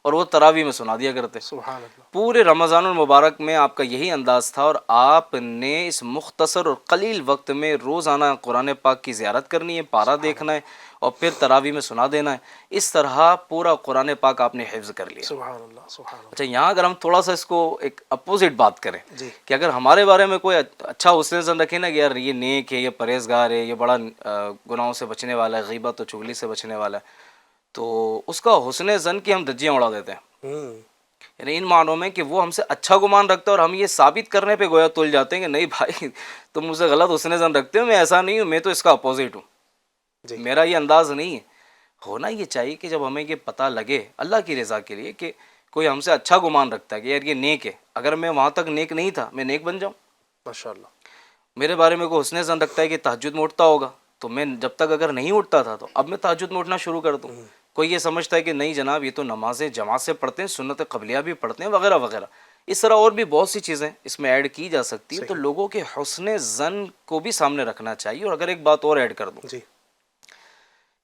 اور وہ تراویح میں سنا دیا کرتے. سبحان اللہ. پورے رمضان المبارک میں آپ کا یہی انداز تھا اور آپ نے اس مختصر اور قلیل وقت میں روزانہ قرآن پاک کی زیارت کرنی ہے, پارہ دیکھنا ہے اور پھر تراویح میں سنا دینا ہے. اس طرح پورا قرآن پاک آپ نے حفظ کر لیا. سبحان اللہ. سبحان اللہ. اچھا, یہاں اگر ہم تھوڑا سا اس کو ایک اپوزٹ بات کریں جی. کہ اگر ہمارے بارے میں کوئی اچھا حسن زن رکھے نا کہ یار یہ نیک ہے, یہ پرہیزگار ہے, یہ بڑا گناہوں سے بچنے والا ہے, غیبت و چغلی سے بچنے والا ہے, تو اس کا حسن زن کی ہم دھجیاں اڑا دیتے ہیں. یعنی ان معنوں میں کہ وہ ہم سے اچھا گمان رکھتا ہے اور ہم یہ ثابت کرنے پہ گویا تل جاتے ہیں کہ نہیں بھائی تم مجھ سے غلط حسن زن رکھتے ہو, میں ایسا نہیں ہوں, میں تو اس کا اپوزٹ ہوں, جی. میرا یہ انداز نہیں ہے. ہونا یہ چاہیے کہ جب ہمیں یہ پتہ لگے اللہ کی رضا کے لیے کہ کوئی ہم سے اچھا گمان رکھتا ہے کہ یار یہ نیک ہے, اگر میں وہاں تک نیک نہیں تھا میں نیک بن جاؤں. ماشاء اللہ. میرے بارے میں کوئی حسن زن رکھتا ہے کہ تہجد میں اٹھتا ہوگا, تو میں جب تک اگر نہیں اٹھتا تھا تو اب میں تہجد میں اٹھنا شروع کر دوں. کوئی یہ سمجھتا ہے کہ نہیں جناب یہ تو نمازیں جماعت سے پڑھتے ہیں, سنت قبلیہ بھی پڑھتے ہیں وغیرہ وغیرہ. اس طرح اور بھی بہت سی چیزیں اس میں ایڈ کی جا سکتی ہیں. تو لوگوں کے حسن زن کو بھی سامنے رکھنا چاہیے. اور اگر ایک بات اور ایڈ کر دوں جی.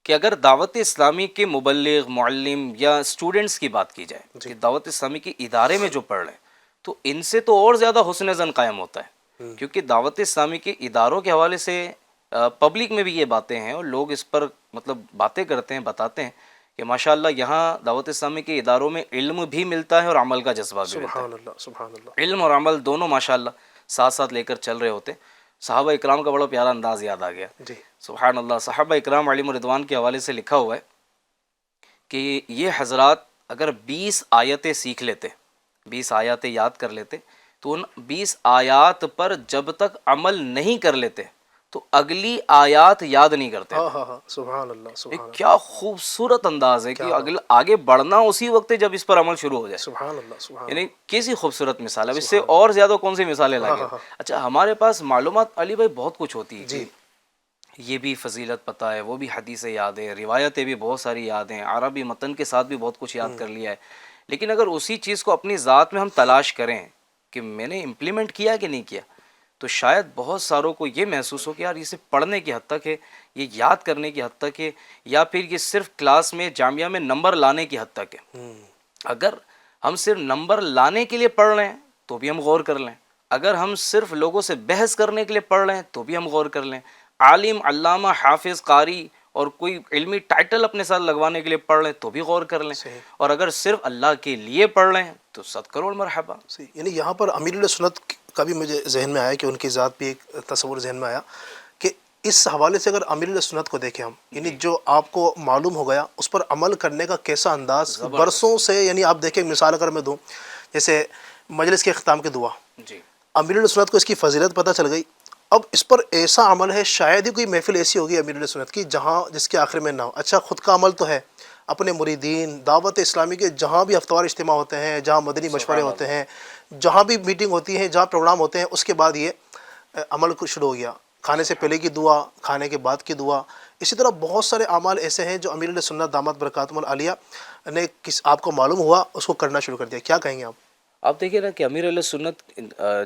کہ اگر دعوت اسلامی کے مبلغ, معلم یا اسٹوڈنٹس کی بات کی جائے کہ دعوت اسلامی کے ادارے میں جو پڑھ رہے ہیں تو ان سے تو اور زیادہ حسن زن قائم ہوتا ہے, کیونکہ دعوت اسلامی کے اداروں کے حوالے سے پبلک میں بھی یہ باتیں ہیں اور لوگ اس پر مطلب باتیں کرتے ہیں, بتاتے ہیں کہ ماشاءاللہ یہاں دعوت اسلامی کے اداروں میں علم بھی ملتا ہے اور عمل کا جذبہ بھی ملتا ہے. سبحان اللہ. سبحان اللہ. علم اور عمل دونوں ماشاءاللہ ساتھ ساتھ لے کر چل رہے ہوتے. صحابہ اکرام کا بڑا پیارا انداز یاد آ گیا. جی. سبحان اللہ. صحابہ اکرام علیہم رضوان کے حوالے سے لکھا ہوا ہے کہ یہ حضرات اگر 20 آیتیں سیکھ لیتے, 20 آیاتیں یاد کر لیتے, تو ان 20 آیات پر جب تک عمل نہیں کر لیتے تو اگلی آیات یاد نہیں کرتے. ہاں ہاں ہاں. سبحان اللہ. سبحان اللہ. کیا خوبصورت انداز ہے کہ آگے بڑھنا اسی وقت ہے جب اس پر عمل شروع ہو جائے. سبحان اللہ. سبحان یعنی کیسی خوبصورت مثال ہے. اس سے اور زیادہ کون سی مثالیں لگیں. اچھا, ہمارے پاس معلومات علی بھائی بہت کچھ ہوتی ہے. جی. یہ بھی فضیلت پتہ ہے, وہ بھی حدیثیں یاد ہیں, روایتیں بھی بہت ساری یاد ہیں, عربی متن کے ساتھ بھی بہت کچھ یاد کر لیا ہے. لیکن اگر اسی چیز کو اپنی ذات میں ہم تلاش کریں کہ میں نے امپلیمنٹ کیا کہ نہیں کیا, تو شاید بہت ساروں کو یہ محسوس ہو کہ یار یہ صرف پڑھنے کی حد تک ہے, یہ یاد کرنے کی حد تک ہے, یا پھر یہ صرف کلاس میں جامعہ میں نمبر لانے کی حد تک ہے. اگر ہم صرف نمبر لانے کے لیے پڑھ رہے ہیں تو بھی ہم غور کر لیں, اگر ہم صرف لوگوں سے بحث کرنے کے لیے پڑھ رہے ہیں تو بھی ہم غور کر لیں, عالم, علامہ, حافظ, قاری اور کوئی علمی ٹائٹل اپنے ساتھ لگوانے کے لیے پڑھ لیں تو بھی غور کر لیں, اور اگر صرف اللہ کے لیے پڑھ لیں تو 100 کروڑ مرحبا. یعنی یہاں پر امیر السنت کا بھی مجھے ذہن میں آیا کہ ان کی ذات بھی ایک تصور ذہن میں آیا کہ اس حوالے سے اگر امیر السنت کو دیکھیں ہم, یعنی جو آپ کو معلوم ہو گیا اس پر عمل کرنے کا کیسا انداز برسوں سے, یعنی آپ دیکھیں مثال اگر میں دوں جیسے مجلس کے اختتام کی دعا, امیر السنت کو اس کی فضیلت پتہ چل گئی, اب اس پر ایسا عمل ہے شاید ہی کوئی محفل ایسی ہوگی امیر السنت کی جس کے آخر میں نہ ہو. اچھا, خود کا عمل تو ہے, اپنے مریدین دعوت اسلامی کے جہاں بھی ہفتہ وار اجتماع ہوتے ہیں, جہاں مدنی مشورے ہوتے ہیں, جہاں بھی میٹنگ ہوتی ہے, جہاں پروگرام ہوتے ہیں, اس کے بعد یہ عمل شروع ہو گیا. کھانے سے پہلے کی دعا, کھانے کے بعد کی دعا, اسی طرح بہت سارے اعمال ایسے ہیں جو امیر السنت دامت برکاتہم العالیہ نے آپ کو معلوم ہوا اس کو کرنا شروع کر دیا. کیا کہیں گے آپ؟ آپ دیکھیے نا کہ امیر علیہ سنت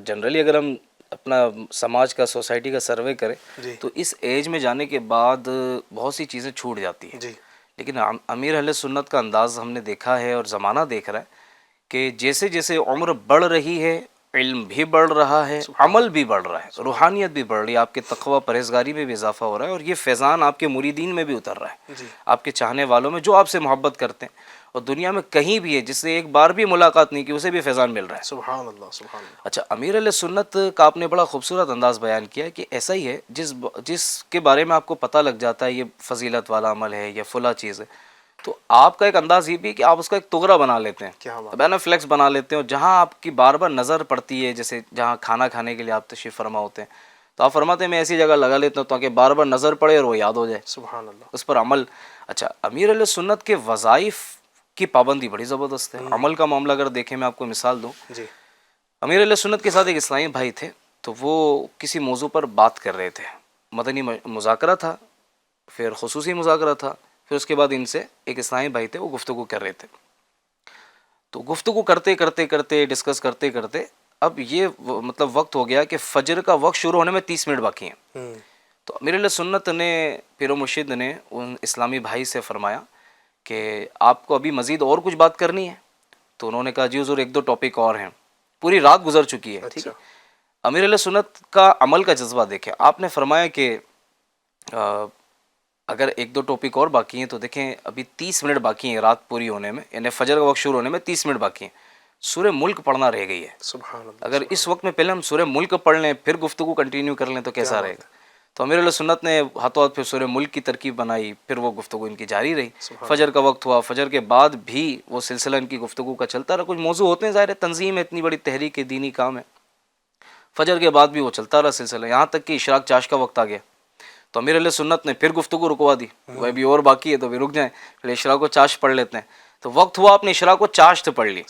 جنرلی اگر ہم اپنا سماج کا, سوسائٹی کا سروے کریں تو اس ایج میں جانے کے بعد بہت سی چیزیں چھوٹ جاتی ہیں. لیکن امیر علیہ سنت کا انداز ہم نے دیکھا ہے اور زمانہ دیکھ رہا ہے کہ جیسے جیسے عمر بڑھ رہی ہے علم بھی بڑھ رہا ہے, عمل بھی بڑھ رہا ہے, روحانیت بھی بڑھ رہی ہے, آپ کے تقوی پرہیزگاری میں بھی اضافہ ہو رہا ہے, اور یہ فیضان آپ کے مریدین میں بھی اتر رہا ہے, آپ کے چاہنے والوں میں جو آپ سے محبت کرتے ہیں, اور دنیا میں کہیں بھی ہے جس سے ایک بار بھی ملاقات نہیں کی اسے بھی فیضان مل رہا ہے. سبحان اللہ. سبحان اللہ. اچھا, امیر علیہ سنت کا آپ نے بڑا خوبصورت انداز بیان کیا کہ ایسا ہی ہے جس کے بارے میں آپ کو پتہ لگ جاتا ہے یہ فضیلت والا عمل ہے یا فلاں چیز ہے, تو آپ کا ایک انداز یہ بھی کہ آپ اس کا ایک تغرہ بنا لیتے ہیں, بنا فلیکس بنا لیتے ہیں, اور جہاں آپ کی بار بار نظر پڑتی ہے, جیسے جہاں کھانا کھانے کے لیے آپ تشریف فرما ہوتے ہیں تو آپ فرماتے ہیں میں ایسی جگہ لگا لیتا ہوں تاکہ بار بار نظر پڑے اور وہ یاد ہو جائے. سبحان اللہ. اس پر عمل. اچھا, امیر علیہ سنت کے وظائف کی پابندی بڑی زبردست ہے. عمل کا معاملہ اگر دیکھیں, میں آپ کو مثال دوں, امیر علیہ سنت کے ساتھ ایک اسلامی بھائی تھے, تو وہ کسی موضوع پر بات کر رہے تھے, مدنی مذاکرہ تھا, پھر خصوصی مذاکرہ تھا, پھر اس کے بعد ان سے ایک اسلامی بھائی تھے وہ گفتگو کر رہے تھے. تو گفتگو کرتے کرتے کرتے ڈسکس کرتے کرتے اب یہ مطلب وقت ہو گیا کہ فجر کا وقت شروع ہونے میں 30 منٹ باقی ہیں. تو امیر علیہ سنت نے, پیر و مرشد نے ان اسلامی بھائی سے فرمایا کہ آپ کو ابھی مزید اور کچھ بات کرنی ہے؟ تو انہوں نے کہا جی حضور ایک دو ٹاپک اور ہیں. پوری رات گزر چکی ہے. ٹھیک ہے. امیر علیہ سنت کا عمل کا جذبہ دیکھیں. آپ نے فرمایا کہ اگر ایک دو ٹاپک اور باقی ہیں تو دیکھیں ابھی 30 منٹ باقی ہیں رات پوری ہونے میں, یعنی فجر کا وقت شروع ہونے میں 30 منٹ باقی ہیں. سورہ ملک پڑھنا رہ گئی ہے. سبحان اللہ. اگر اس وقت میں پہلے ہم سورہ ملک پڑھ لیں پھر گفتگو کنٹینیو کر لیں تو کیسا رہے گا. تو امیر علیہ سنت نے ہاتھوں ہاتھ پھر سورہ ملک کی ترکیب بنائی, پھر وہ گفتگو ان کی جاری رہی. فجر کا وقت ہوا, فجر کے بعد بھی وہ سلسلہ ان کی گفتگو کا چلتا رہا. کچھ موضوع ہوتے ہیں, ظاہر ہے تنظیم ہے, اتنی بڑی تحریک ہے, دینی کام ہے. فجر کے بعد بھی وہ چلتا رہا سلسلہ, یہاں تک کہ اشراق چاش کا وقت آ گیا. تو امیر علیہ سنت نے پھر گفتگو رکوا دی, وہ ابھی اور باقی ہے تو بھی رک جائیں, پھر اشراق و چاش پڑھ لیتے ہیں. تو وقت ہوا, آپ نے اشراق و چاشت پڑھ لی.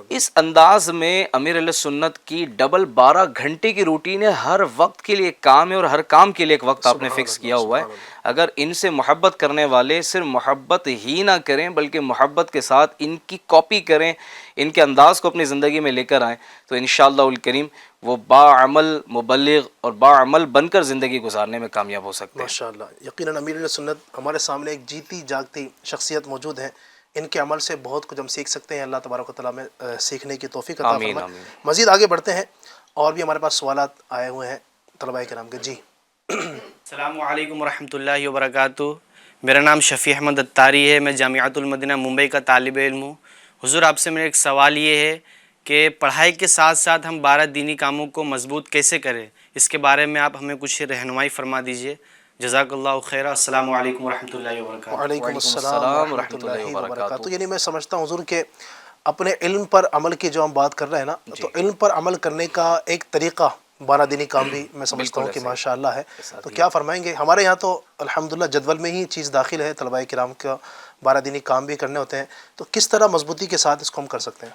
اس انداز میں امیر علیہ سنت کی ڈبل 12 گھنٹے کی روٹین ہے. ہر وقت کے لیے ایک کام ہے اور ہر کام کے لیے ایک وقت آپ نے فکس کیا ہوا ہے. اگر ان سے محبت کرنے والے صرف محبت ہی نہ کریں بلکہ محبت کے ساتھ ان کی کاپی کریں, ان کے انداز کو اپنی زندگی میں لے کر آئیں, تو انشاءاللہ الکریم وہ باعمل مبلغ اور باعمل بن کر زندگی گزارنے میں کامیاب ہو سکتے ہیں. ماشاءاللہ. یقیناً امیر علیہ سنت ہمارے سامنے ایک جیتی جاگتی شخصیت موجود ہے. ان کے عمل سے بہت کچھ ہم سیکھ سکتے ہیں. اللہ تبارک و تعالیٰ میں سیکھنے کی توفیق عطا فرمائے. مزید آگے بڑھتے ہیں, اور بھی ہمارے پاس سوالات آئے ہوئے ہیں طلباء کرام کے. جی السلام علیکم ورحمۃ اللہ وبرکاتہ. میرا نام شفیع احمد اتاری ہے, میں جامعۃ المدینہ ممبئی کا طالب علم ہوں. حضور آپ سے میرا ایک سوال یہ ہے کہ پڑھائی کے ساتھ ساتھ ہم 12 دینی کاموں کو مضبوط کیسے کریں, اس کے بارے میں آپ ہمیں کچھ رہنمائی فرما دیجئے. جزاک اللہ خیر. السلام علیکم ورحمۃ اللہ وبرکاتہ. وعلیکم السلام ورحمۃ اللہ وبرکاتہ. یعنی میں سمجھتا ہوں حضور کہ اپنے علم پر عمل کی جو ہم بات کر رہے ہیں نا, تو علم پر عمل کرنے کا ایک طریقہ 12 دینی کام بھی میں سمجھتا ہوں کہ ماشاءاللہ ہے. تو کیا فرمائیں گے؟ ہمارے یہاں تو الحمدللہ جدول میں ہی چیز داخل ہے, طلباء کرام کا 12 دینی کام بھی کرنے ہوتے ہیں. تو کس طرح مضبوطی کے ساتھ اس کو ہم کر سکتے ہیں؟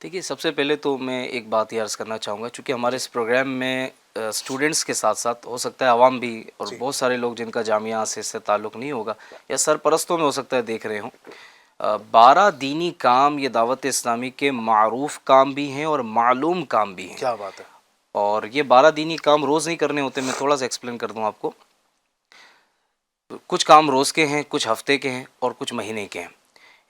دیکھیے سب سے پہلے تو میں ایک بات یہ عرض کرنا چاہوں گا, چونکہ ہمارے اس پروگرام میں اسٹوڈنٹس کے ساتھ ساتھ ہو سکتا ہے عوام بھی, اور بہت سارے لوگ جن کا جامعہ سے تعلق نہیں ہوگا یا سرپرستوں میں ہو سکتا ہے دیکھ رہے ہوں. 12 دینی کام یہ دعوت اسلامی کے معروف کام بھی ہیں اور معلوم کام بھی ہیں. کیا بات ہے. اور یہ 12 دینی کام روز نہیں کرنے ہوتے. میں تھوڑا سا ایکسپلین کر دوں آپ کو. کچھ کام روز کے ہیں, کچھ ہفتے کے ہیں اور کچھ مہینے کے ہیں.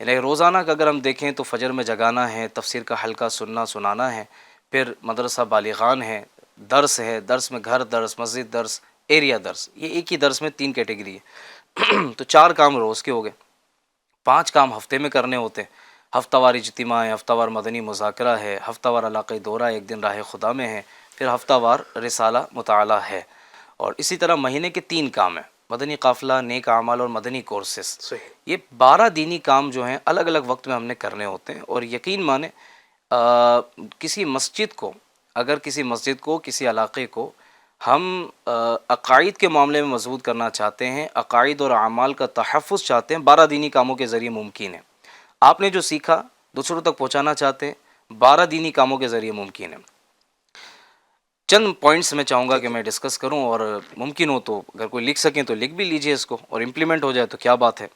یعنی روزانہ کا اگر ہم دیکھیں تو فجر میں جگانا ہے, تفسیر کا حلقہ سنانا ہے, پھر مدرسہ بالغان ہے, درس ہے, درس میں گھر درس, مسجد درس, ایریا درس, یہ ایک ہی درس میں 3 کیٹیگری ہے. تو 4 کام روز کے ہو گئے. 5 کام ہفتے میں کرنے ہوتے ہیں. ہفتہ وار اجتماع ہے, ہفتہ وار مدنی مذاکرہ ہے, ہفتہ وار علاقائی دورہ, ایک دن راہ خدا میں ہے, پھر ہفتہ وار رسالہ مطالعہ ہے. اور اسی طرح مہینے کے 3 کام ہیں, مدنی قافلہ, نیک اعمال اور مدنی کورسز. یہ 12 دینی کام جو ہیں الگ الگ وقت میں ہم نے کرنے ہوتے ہیں. اور یقین مانیں کسی مسجد کو, اگر کسی مسجد کو, کسی علاقے کو ہم عقائد کے معاملے میں مضبوط کرنا چاہتے ہیں, عقائد اور اعمال کا تحفظ چاہتے ہیں, 12 دینی کاموں کے ذریعے ممکن ہے. آپ نے جو سیکھا دوسروں تک پہنچانا چاہتے ہیں, 12 دینی کاموں کے ذریعے ممکن ہے. چند پوائنٹس میں چاہوں گا کہ میں ڈسکس کروں, اور ممکن ہو تو اگر کوئی لکھ سکیں تو لکھ بھی لیجئے اس کو, اور امپلیمنٹ ہو جائے تو کیا بات ہے.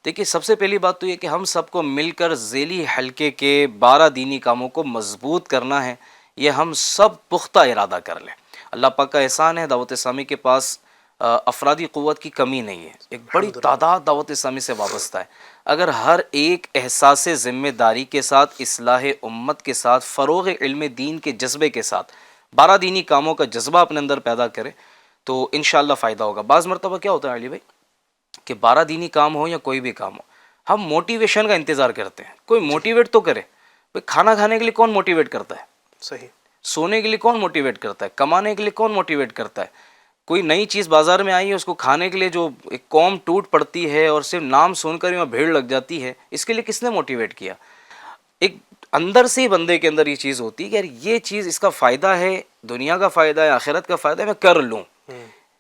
دیکھیے سب سے پہلی بات تو یہ کہ ہم سب کو مل کر ذیلی حلقے کے 12 دینی کاموں کو مضبوط کرنا ہے. یہ ہم سب پختہ ارادہ کر لیں. اللہ پاک کا احسان ہے, دعوت اسلامی کے پاس افرادی قوت کی کمی نہیں ہے. ایک بڑی تعداد دعوت اسلامی سے وابستہ ہے. اگر ہر ایک احساس ذمہ داری کے ساتھ, اصلاح امت کے ساتھ, فروغ علم دین کے جذبے کے ساتھ 12 دینی کاموں کا جذبہ اپنے اندر پیدا کرے تو انشاءاللہ فائدہ ہوگا. بعض مرتبہ کیا ہوتا ہے علی بھائی کہ 12 دینی کام ہو یا کوئی بھی کام ہو, ہم موٹیویشن کا انتظار کرتے ہیں. کوئی موٹیویٹ تو کرے. بھائی کھانا کھانے کے لیے کون موٹیویٹ کرتا ہے؟ صحیح. سونے کے لیے کون موٹیویٹ کرتا ہے؟ کمانے کے لیے کون موٹیویٹ کرتا ہے؟ کوئی نئی چیز بازار میں آئی ہے اس کو کھانے کے لیے جو ایک قوم ٹوٹ پڑتی ہے اور صرف نام سن کر ہی وہاں بھیڑ لگ جاتی ہے, اس کے لیے کس نے موٹیویٹ کیا؟ ایک اندر سے ہی بندے کے اندر یہ چیز ہوتی ہے کہ یار یہ چیز, اس کا فائدہ ہے, دنیا کا فائدہ ہے, آخرت کا فائدہ ہے, میں کر لوں.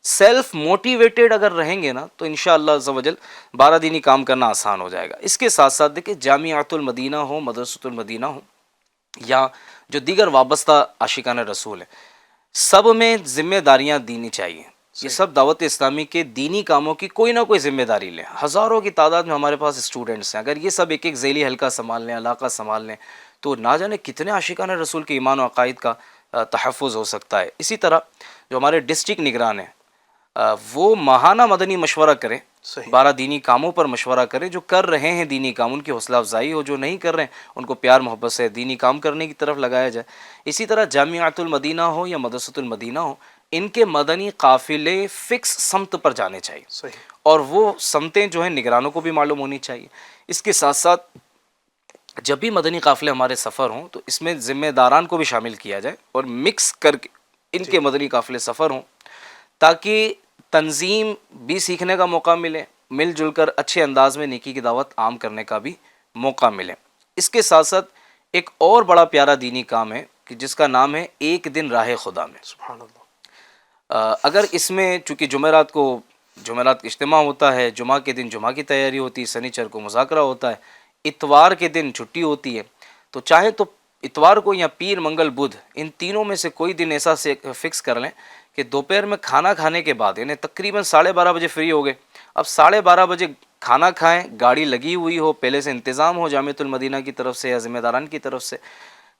سیلف موٹیویٹڈ اگر رہیں گے نا تو انشاءاللہ عز و جل 12 دینی کام کرنا آسان ہو جائے گا. اس کے ساتھ ساتھ دیکھیں جامعۃ المدینہ ہو, مدرسۃ المدینہ ہو, یا جو دیگر وابستہ عاشقان رسول ہیں, سب میں ذمہ داریاں دینی چاہیے. یہ سب دعوت اسلامی کے دینی کاموں کی کوئی نہ کوئی ذمہ داری لیں. ہزاروں کی تعداد میں ہمارے پاس اسٹوڈنٹس ہیں. اگر یہ سب ایک ایک ذیلی حلقہ سنبھال لیں, علاقہ سنبھال لیں, تو نہ جانے کتنے عاشقان رسول کے ایمان و عقائد کا تحفظ ہو سکتا ہے. اسی طرح جو ہمارے ڈسٹرکٹ نگران ہیں, وہ ماہانہ مدنی مشورہ کریں، صحیح۔ 12 دینی کاموں پر مشورہ کریں، جو کر رہے ہیں دینی کام ان کی حوصلہ افزائی ہو، جو نہیں کر رہے ہیں ان کو پیار محبت سے دینی کام کرنے کی طرف لگایا جائے۔ اسی طرح جامعۃ المدینہ ہو یا مدرسۃ المدینہ ہو، ان کے مدنی قافلے فکس سمت پر جانے چاہیے، صحیح۔ اور وہ سمتیں جو ہیں نگرانوں کو بھی معلوم ہونی چاہیے۔ اس کے ساتھ ساتھ جب بھی مدنی قافلے ہمارے سفر ہوں تو اس میں ذمہ داران کو بھی شامل کیا جائے اور مکس کر کے ان کے مدنی قافلے سفر ہوں، تاکہ تنظیم بھی سیکھنے کا موقع ملے، مل جل کر اچھے انداز میں نیکی کی دعوت عام کرنے کا بھی موقع ملے۔ اس کے ساتھ ساتھ ایک اور بڑا پیارا دینی کام ہے کہ جس کا نام ہے ایک دن راہ خدا میں۔ سبحان اللہ۔ اگر اس میں چونکہ جمعرات کا اجتماع ہوتا ہے، جمعہ کے دن جمعہ کی تیاری ہوتی ہے، سنیچر کو مذاکرہ ہوتا ہے، اتوار کے دن چھٹی ہوتی ہے، تو چاہے تو اتوار کو یا پیر منگل بدھ ان تینوں میں سے کوئی دن ایسا فکس کر لیں کہ دوپہر میں کھانا کھانے کے بعد یعنی تقریباً 12:30 بجے فری ہو گئے، اب 12:30 بجے کھانا کھائیں، گاڑی لگی ہوئی ہو، پہلے سے انتظام ہو جامعۃ المدینہ کی طرف سے یا ذمہ داران کی طرف سے،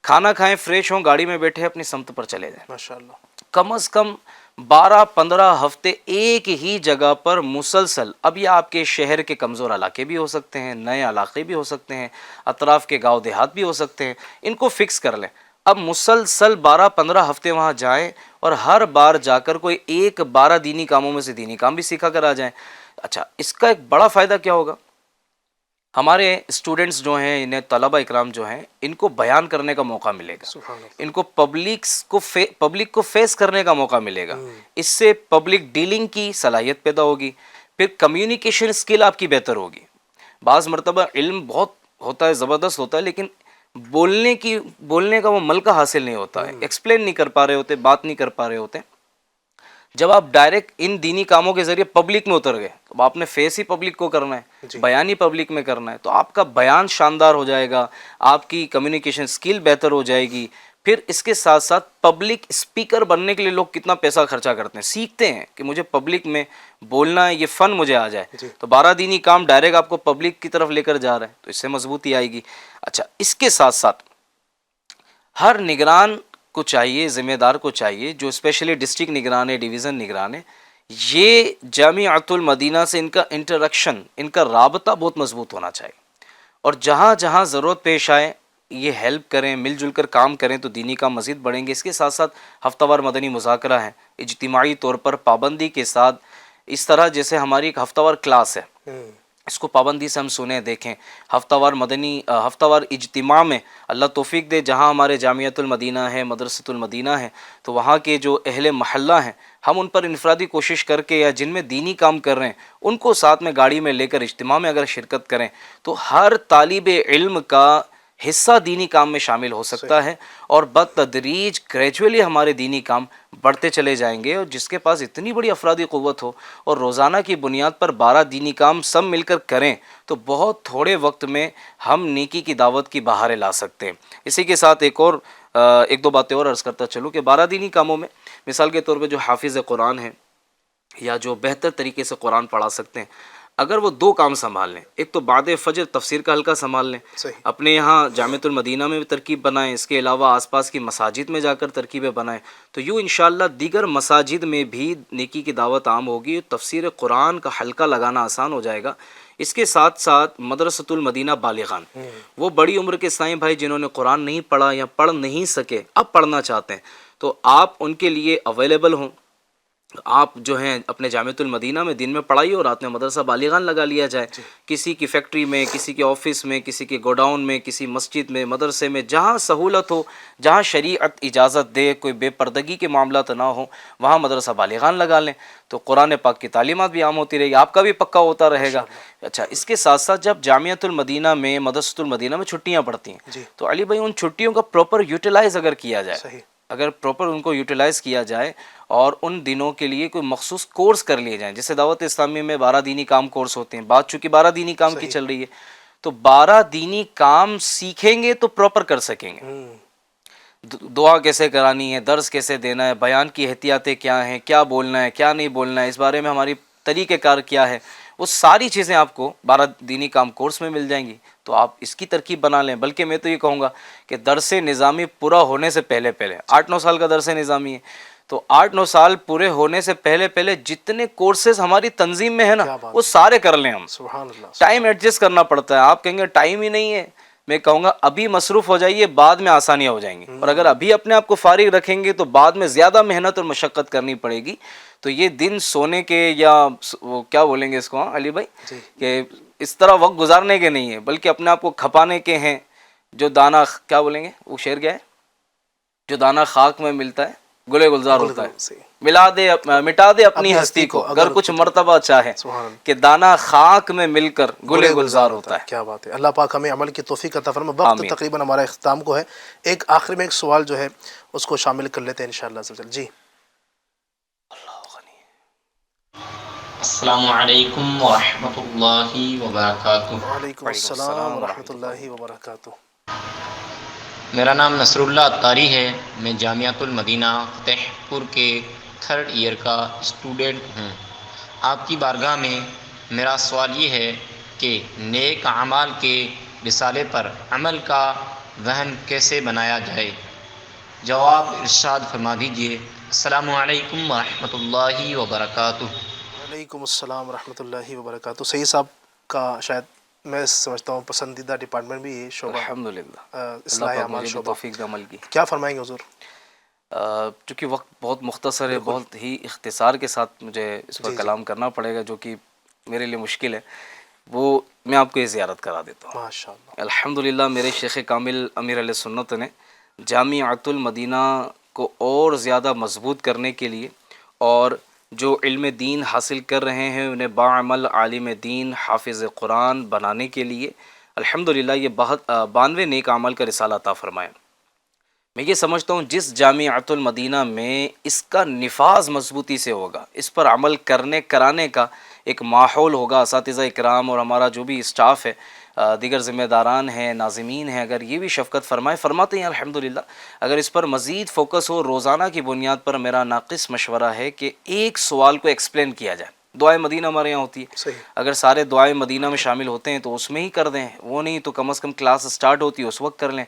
کھانا کھائیں، فریش ہوں، گاڑی میں بیٹھے اپنی سمت پر چلے جائیں۔ ماشاءاللہ۔ کم از کم 12-15 ہفتے ایک ہی جگہ پر مسلسل، اب یہ آپ کے شہر کے کمزور علاقے بھی ہو سکتے ہیں، نئے علاقے بھی ہو سکتے ہیں، اطراف کے گاؤں دیہات بھی ہو سکتے ہیں، ان کو فکس کر لیں۔ اب مسلسل 12-15 ہفتے وہاں جائیں اور ہر بار جا کر کوئی ایک 12 دینی کاموں میں سے دینی کام بھی سیکھا کر آ جائیں۔ اچھا، اس کا ایک بڑا فائدہ کیا ہوگا؟ ہمارے اسٹوڈنٹس جو ہیں، انہیں طلبہ اکرام جو ہیں، ان کو بیان کرنے کا موقع ملے گا، سبحان اللہ۔ ان کو پبلک کو فیس کرنے کا موقع ملے گا، اس سے پبلک ڈیلنگ کی صلاحیت پیدا ہوگی، پھر کمیونیکیشن اسکل آپ کی بہتر ہوگی۔ بعض مرتبہ علم بہت ہوتا ہے، زبردست ہوتا ہے، لیکن بولنے کا وہ ملکہ حاصل نہیں ہوتا ہے، ایکسپلین نہیں کر پا رہے ہوتے، بات نہیں کر پا رہے ہوتے۔ جب آپ ڈائریکٹ ان دینی کاموں کے ذریعے پبلک میں اتر گئے تو آپ نے فیس ہی پبلک کو کرنا ہے، بیان ہی پبلک میں کرنا ہے، تو آپ کا بیان شاندار ہو جائے گا، آپ کی کمیونیکیشن سکل بہتر ہو جائے گی۔ پھر اس کے ساتھ ساتھ پبلک اسپیکر بننے کے لیے لوگ کتنا پیسہ خرچہ کرتے ہیں، سیکھتے ہیں کہ مجھے پبلک میں بولنا ہے، یہ فن مجھے آ جائے، تو 12 دینی کام ڈائریکٹ آپ کو پبلک کی طرف لے کر جا رہا ہے، تو اس سے مضبوطی آئے گی۔ اچھا، اس کے ساتھ ساتھ ہر نگران کو چاہیے، ذمہ دار کو چاہیے، جو اسپیشلی ڈسٹرکٹ نگران ہے، ڈویژن نگران ہے، یہ جامعۃ المدینہ سے ان کا انٹریکشن، ان کا رابطہ بہت مضبوط ہونا چاہیے، اور جہاں جہاں ضرورت پیش آئے یہ ہیلپ کریں، مل جل کر کام کریں تو دینی کام مزید بڑھیں گے۔ اس کے ساتھ ساتھ ہفتہ وار مدنی مذاکرہ ہے، اجتماعی طور پر پابندی کے ساتھ، اس طرح جیسے ہماری ایک ہفتہ وار کلاس ہے، اس کو پابندی سے ہم سنیں، دیکھیں۔ ہفتہ وار اجتماع میں اللہ توفیق دے، جہاں ہمارے جامعۃ المدینہ ہے، مدرسۃ المدینہ ہے، تو وہاں کے جو اہل محلہ ہیں، ہم ان پر انفرادی کوشش کر کے یا جن میں دینی کام کر رہے ہیں ان کو ساتھ میں گاڑی میں لے کر اجتماع میں اگر شرکت کریں تو ہر طالب علم کا حصہ دینی کام میں شامل ہو سکتا ہے، اور بتدریج گریجولی ہمارے دینی کام بڑھتے چلے جائیں گے، اور جس کے پاس اتنی بڑی افرادی قوت ہو اور روزانہ کی بنیاد پر 12 دینی کام سب مل کر کریں تو بہت تھوڑے وقت میں ہم نیکی کی دعوت کی بہاریں لا سکتے ہیں۔ اسی کے ساتھ ایک دو باتیں اور عرض کرتا چلوں کہ 12 دینی کاموں میں مثال کے طور پہ جو حافظ قرآن ہیں یا جو بہتر طریقے سے قرآن پڑھا سکتے ہیں، اگر وہ 2 کام سنبھال لیں، ایک تو بعد فجر تفسیر کا حلقہ سنبھال لیں، صحیح۔ اپنے یہاں جامعۃ المدینہ میں بھی ترکیب بنائیں، اس کے علاوہ آس پاس کی مساجد میں جا کر ترکیبیں بنائیں، تو یوں انشاءاللہ دیگر مساجد میں بھی نیکی کی دعوت عام ہوگی، تفسیر قرآن کا حلقہ لگانا آسان ہو جائے گا۔ اس کے ساتھ ساتھ مدرسۃ المدینہ بالغان، وہ بڑی عمر کے سائیں بھائی جنہوں نے قرآن نہیں پڑھا یا پڑھ نہیں سکے، اب پڑھنا چاہتے ہیں، تو آپ ان کے لیے اویلیبل ہوں۔ آپ جو ہیں اپنے جامعۃ المدینہ میں دن میں پڑھائی اور رات میں مدرسہ بالغان لگا لیا جائے، کسی کی فیکٹری میں، کسی کے آفس میں، کسی کے گوڈاؤن میں، کسی مسجد میں، مدرسے میں، جہاں سہولت ہو، جہاں شریعت اجازت دے، کوئی بے پردگی کے معاملات نہ ہوں، وہاں مدرسہ بالغان لگا لیں تو قرآن پاک کی تعلیمات بھی عام ہوتی رہے گی، آپ کا بھی پکا ہوتا رہے گا۔ اچھا، اس کے ساتھ ساتھ جب جامعۃ المدینہ میں، مدرسۃ المدینہ میں چھٹیاں پڑتی ہیں تو علی بھائی ان چھٹیوں کا پراپر یوٹیلائز اگر کیا جائے، صحیح، اگر پراپر ان کو یوٹیلائز کیا جائے اور ان دنوں کے لیے کوئی مخصوص کورس کر لیے جائیں، جیسے دعوت اسلامی میں 12 دینی کام کورس ہوتے ہیں، بات چونکہ 12 دینی کام کی چل رہی ہے تو 12 دینی کام سیکھیں گے تو پراپر کر سکیں گے۔ دعا کیسے کرانی ہے، درس کیسے دینا ہے، بیان کی احتیاطیں کیا ہیں، کیا بولنا ہے، کیا نہیں بولنا ہے، اس بارے میں ہماری طریقہ کار کیا ہے، وہ ساری چیزیں آپ کو 12 دینی کام کورس میں مل جائیں گی، تو آپ اس کی ترکیب بنا لیں۔ بلکہ میں تو یہ کہوں گا کہ درس نظامی پورا ہونے سے پہلے 8-9 سال کا درس نظامی ہے تو 8-9 سال پورے ہونے سے پہلے پہلے جتنے کورسز ہماری تنظیم میں ہے نا کیا بات وہ سارے کر لیں ہم. سبحان اللہ. ٹائم ایڈجسٹ کرنا پڑتا ہے. آپ کہیں گے ٹائم ہی نہیں ہے, میں کہوں گا ابھی مصروف ہو جائیے, بعد میں آسانیاں ہو جائیں گی. اور اگر ابھی اپنے آپ کو فارغ رکھیں گے تو بعد میں زیادہ محنت اور مشقت کرنی پڑے گی. تو یہ دن سونے کے یا وہ کیا بولیں گے اس کو علی بھائی, کہ اس طرح وقت گزارنے کے نہیں ہیں بلکہ اپنے آپ کو کھپانے کے ہیں. جو دانہ کیا بولیں گے وہ شعر کیا ہے, جو دانہ خاک میں ملتا ہے گلے گلزار ہوتا ہے, مٹا دے اپنی ہستی کو اگر کچھ مرتبہ چاہے کہ دانہ خاک میں مل کر گلے گلزار ہوتا ہے. کیا بات ہے. اللہ پاک ہمیں عمل کی توفیق عطا فرمائے. وقت تقریباً ہمارا اختتام کو ہے. ایک آخر میں ایک سوال جو ہے اس کو شامل کر لیتے ہیں انشاءاللہ. جی السلام علیکم ورحمۃ اللہ وبرکاتہ. وعلیکم السلام ورحمۃ اللہ وبرکاتہ. میرا نام نصر اللہ اتاری ہے. میں جامعۃ المدینہ فتح پور کے 3rd ایئر کا اسٹوڈنٹ ہوں. آپ کی بارگاہ میں میرا سوال یہ ہے کہ نیک اعمال کے رسالے پر عمل کا ذہن کیسے بنایا جائے؟ جواب ارشاد فرما دیجیے. السلام علیکم ورحمۃ اللہ وبرکاتہ. وعلیکم السلام ورحمۃ اللہ وبرکاتہ. سید صاحب کا شاید میں سمجھتا ہوں پسندیدہ ڈپارٹمنٹ بھی یہ شعبہ الحمدللہ اصلاح اعمال شعبہ. توفیق عمل کی. کیا فرمائیں گے حضور؟ چونکہ وقت بہت مختصر ہے, بہت ہی اختصار کے ساتھ مجھے اس پر کلام کرنا پڑے گا جو کہ میرے لیے مشکل ہے. وہ میں آپ کو یہ زیارت کرا دیتا ہوں. ماشاء اللہ. الحمدللہ میرے شیخ کامل امیر علیہ سنت نے جامعۃ المدینہ کو اور زیادہ مضبوط کرنے کے لیے اور جو علم دین حاصل کر رہے ہیں انہیں باعمل عالم دین حافظ قرآن بنانے کے لیے الحمدللہ یہ 92 نیک اعمال کا رسالہ عطا فرمایا. میں یہ سمجھتا ہوں جس جامعۃ المدینہ میں اس کا نفاذ مضبوطی سے ہوگا, اس پر عمل کرنے کرانے کا ایک ماحول ہوگا, اساتذہ اکرام اور ہمارا جو بھی اسٹاف ہے, دیگر ذمہ داران ہیں, ناظمین ہیں, اگر یہ بھی شفقت فرماتے ہیں الحمدللہ, اگر اس پر مزید فوکس ہو, روزانہ کی بنیاد پر میرا ناقص مشورہ ہے کہ ایک سوال کو ایکسپلین کیا جائے. دعائے مدینہ ہمارے یہاں ہوتی ہے, اگر سارے دعائے مدینہ میں شامل ہوتے ہیں تو اس میں ہی کر دیں, وہ نہیں تو کم از کم کلاس سٹارٹ ہوتی ہے اس وقت کر لیں.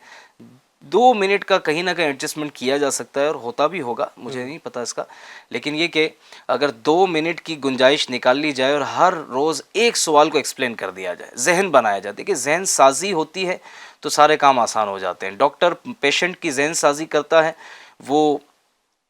2 منٹ کا کہیں نہ کہیں ایڈجسٹمنٹ کیا جا سکتا ہے اور ہوتا بھی ہوگا, مجھے نہیں پتہ اس کا, لیکن یہ کہ اگر 2 منٹ کی گنجائش نکال لی جائے اور ہر روز ایک سوال کو ایکسپلین کر دیا جائے, ذہن بنایا جائے. دیکھیں ذہن سازی ہوتی ہے تو سارے کام آسان ہو جاتے ہیں. ڈاکٹر پیشنٹ کی ذہن سازی کرتا ہے, وہ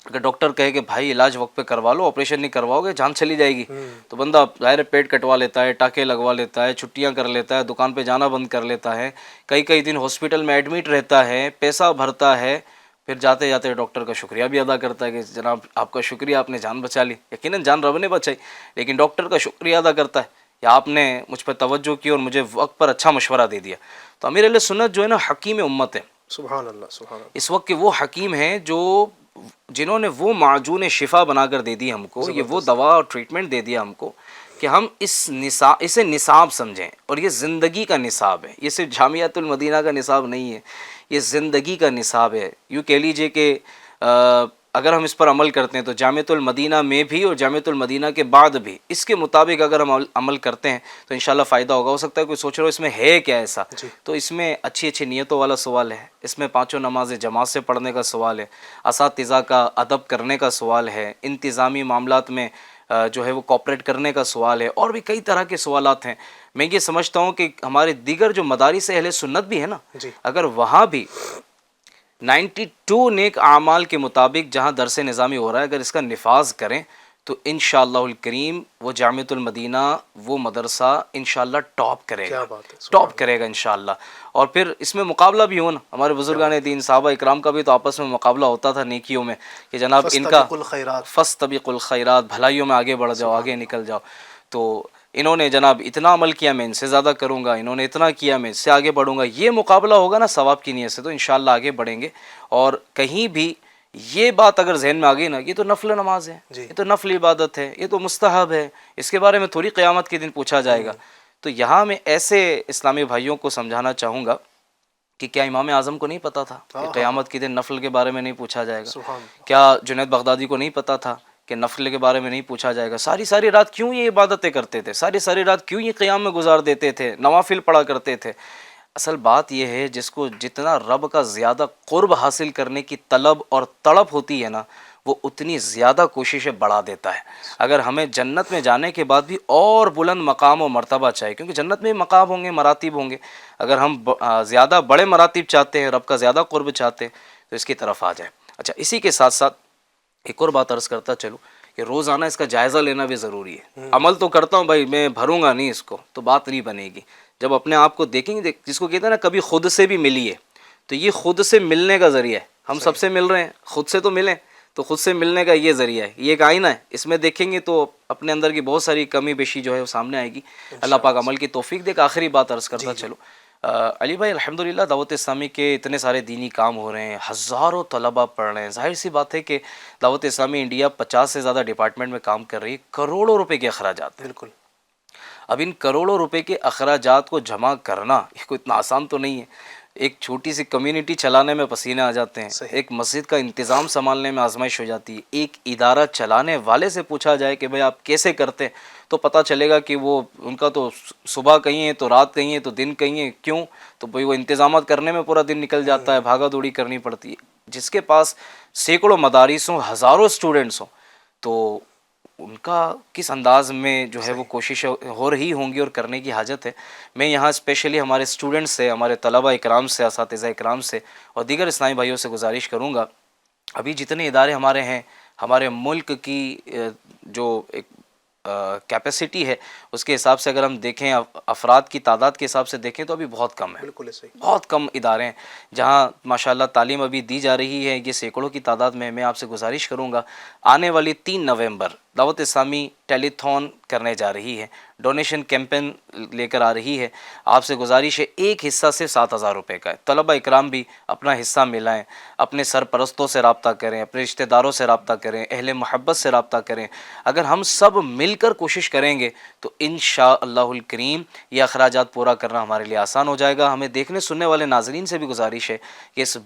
اگر ڈاکٹر کہے کہ بھائی علاج وقت پہ کروا لو, آپریشن نہیں کرواؤ گے جان چلی جائے گی, تو بندہ ظاہر پیٹ کٹوا لیتا ہے, ٹاکے لگوا لیتا ہے, چھٹیاں کر لیتا ہے, دکان پہ جانا بند کر لیتا ہے, کئی دن ہاسپٹل میں ایڈمٹ رہتا ہے, پیسہ بھرتا ہے, پھر جاتے جاتے ڈاکٹر کا شکریہ بھی ادا کرتا ہے کہ جناب آپ کا شکریہ, آپ نے جان بچا لی. یقیناً جان رب نے بچائی, لیکن ڈاکٹر کا شکریہ ادا کرتا ہے یا آپ نے مجھ پہ توجہ کی اور مجھے وقت پر اچھا مشورہ دے دیا. تو امیر علیہ سنت جو ہے نا حکیم امت ہے. سبحان اللہ سبحان اللہ. اس وقت کے وہ حکیم ہیں جنہوں نے وہ معجون شفا بنا کر دے دی ہم کو, یہ وہ دوا اور ٹریٹمنٹ دے دیا ہم کو کہ ہم اسے نصاب سمجھیں, اور یہ زندگی کا نصاب ہے. یہ صرف جامعۃ المدینہ کا نصاب نہیں ہے, یہ زندگی کا نصاب ہے. یوں کہہ لیجئے کہ اگر ہم اس پر عمل کرتے ہیں تو جامعۃ المدینہ میں بھی اور جامعۃ المدینہ کے بعد بھی اس کے مطابق اگر ہم عمل کرتے ہیں تو انشاءاللہ فائدہ ہوگا. ہو سکتا ہے کوئی سوچ رہا ہو اس میں ہے کیا ایسا, تو اس میں اچھی نیتوں والا سوال ہے, اس میں 5 نمازیں جماعت سے پڑھنے کا سوال ہے, اساتذہ کا ادب کرنے کا سوال ہے, انتظامی معاملات میں جو ہے وہ کوآپریٹ کرنے کا سوال ہے, اور بھی کئی طرح کے سوالات ہیں. میں یہ سمجھتا ہوں کہ ہمارے دیگر جو مدارس اہل سنت بھی ہے نا, اگر وہاں بھی 92 نیک اعمال کے مطابق جہاں درس نظامی ہو رہا ہے, اگر اس کا نفاذ کریں تو انشاءاللہ الکریم وہ جامعۃ المدینہ وہ مدرسہ انشاءاللہ ٹاپ کرے گا, ٹاپ کرے گا انشاءاللہ. اور پھر اس میں مقابلہ بھی ہو نا, ہمارے بزرگان دین صحابہ اکرام کا بھی تو آپس میں مقابلہ ہوتا تھا نیکیوں میں کہ جناب ان کا فاستبقوا الخیرات, بھلائیوں میں آگے بڑھ جاؤ, آگے نکل جاؤ. تو انہوں نے جناب اتنا عمل کیا میں ان سے زیادہ کروں گا, انہوں نے اتنا کیا میں اس سے آگے بڑھوں گا. یہ مقابلہ ہوگا نا ثواب کی نیت سے تو انشاءاللہ آگے بڑھیں گے. اور کہیں بھی یہ بات اگر ذہن میں آ گئی نا, یہ تو نفل نماز ہے, یہ تو نفل عبادت ہے, یہ تو مستحب ہے, اس کے بارے میں تھوڑی قیامت کے دن پوچھا جائے گا. تو یہاں میں ایسے اسلامی بھائیوں کو سمجھانا چاہوں گا کہ کیا امام اعظم کو نہیں پتا تھا کہ قیامت کے دن نفل کے بارے میں نہیں پوچھا جائے گا؟ کیا جنید بغدادی کو نہیں پتا تھا کہ نفل کے بارے میں نہیں پوچھا جائے گا؟ ساری رات کیوں یہ عبادتیں کرتے تھے, ساری رات کیوں یہ قیام میں گزار دیتے تھے, نوافل پڑھا کرتے تھے. اصل بات یہ ہے جس کو جتنا رب کا زیادہ قرب حاصل کرنے کی طلب اور تڑپ ہوتی ہے نا, وہ اتنی زیادہ کوششیں بڑھا دیتا ہے. اگر ہمیں جنت میں جانے کے بعد بھی اور بلند مقام و مرتبہ چاہیے، کیونکہ جنت میں مقام ہوں گے، مراتب ہوں گے، اگر ہم زیادہ بڑے مراتب چاہتے ہیں، رب کا زیادہ قرب چاہتے ہیں تو اس کی طرف آ جائیں. اچھا، اسی کے ساتھ ساتھ ایک اور بات عرض کرتا چلوں کہ روزانہ اس کا جائزہ لینا بھی ضروری ہے. عمل تو کرتا ہوں بھائی، میں بھروں گا نہیں اس کو تو بات نہیں بنے گی. جب اپنے آپ کو دیکھیں گے، جس کو کہتے ہیں نا کبھی خود سے بھی ملیے، تو یہ خود سے ملنے کا ذریعہ ہے. ہم سب سے مل رہے ہیں، خود سے تو ملیں، تو خود سے ملنے کا یہ ذریعہ ہے. یہ ایک آئینہ ہے، اس میں دیکھیں گے تو اپنے اندر کی بہت ساری کمی بیشی جو ہے وہ سامنے آئے گی. اللہ پاک عمل کی توفیق دے. ایک آخری بات عرض کرتا چلو، علی بھائی الحمدللہ دعوت اسلامی کے اتنے سارے دینی کام ہو رہے ہیں، ہزاروں طلبہ پڑھ رہے ہیں. ظاہر سی بات ہے کہ دعوت اسلامی انڈیا 50 سے زیادہ ڈپارٹمنٹ میں کام کر رہی ہے، کروڑوں روپے کے اخراجات. بالکل. اب ان کروڑوں روپے کے اخراجات کو جمع کرنا یہ کوئی اتنا آسان تو نہیں ہے. ایک چھوٹی سی کمیونٹی چلانے میں پسینے آ جاتے ہیں، ایک مسجد کا انتظام سنبھالنے میں آزمائش ہو جاتی ہے. ایک ادارہ چلانے والے سے پوچھا جائے کہ بھائی آپ کیسے کرتے ہیں تو پتہ چلے گا کہ وہ ان کا تو صبح کہیں ہے تو رات کہیں ہے تو دن کہیں ہے. کیوں؟ تو بھائی وہ انتظامات کرنے میں پورا دن نکل جاتا ہے، بھاگا دوڑی کرنی پڑتی ہے. جس کے پاس سینکڑوں مدارس ہوں، ہزاروں اسٹوڈنٹس ہوں، تو ان کا کس انداز میں جو ہے وہ کوشش ہو رہی ہوں گی اور کرنے کی حاجت ہے. میں یہاں اسپیشلی ہمارے اسٹوڈنٹس سے، ہمارے طلبہ اکرام سے، اساتذہ اکرام سے اور دیگر اسلامی بھائیوں سے گزارش کروں گا، ابھی جتنے ادارے ہمارے ہیں، ہمارے ملک کی جو ایک کیپیسٹی ہے اس کے حساب سے اگر ہم دیکھیں، افراد کی تعداد کے حساب سے دیکھیں تو ابھی بہت کم ہے. بالکل صحیح. بہت کم ادارے ہیں جہاں ماشاءاللہ تعلیم ابھی دی جا رہی ہے. یہ سینکڑوں کی تعداد میں. میں آپ سے گزارش کروں گا، آنے والی 3 نومبر دعوت اسلامی ٹیلی تھون کرنے جا رہی ہے، ڈونیشن کیمپین لے کر آ رہی ہے. آپ سے گزارش ہے ایک حصہ صرف 7,000 روپے کا ہے. طلبہ اکرام بھی اپنا حصہ ملائیں، اپنے سرپرستوں سے رابطہ کریں، اپنے رشتہ داروں سے رابطہ کریں، اہل محبت سے رابطہ کریں. اگر ہم سب مل کر کوشش کریں گے تو انشاءاللہ الکریم یہ اخراجات پورا کرنا ہمارے لیے آسان ہو جائے گا. ہمیں دیکھنے سننے والے ناظرین سے بھی گزارش ہے کہ اس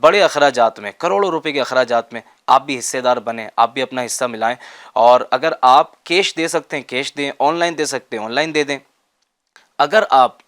بڑے اخراجات میں، کروڑوں روپے کے اخراجات میں آپ بھی حصے دار بنیں، آپ بھی اپنا حصہ ملائیں. اور اگر آپ کیش دے سکتے ہیں کیش دیں، آن لائن دے سکتے ہیں آن لائن دے دیں. اگر آپ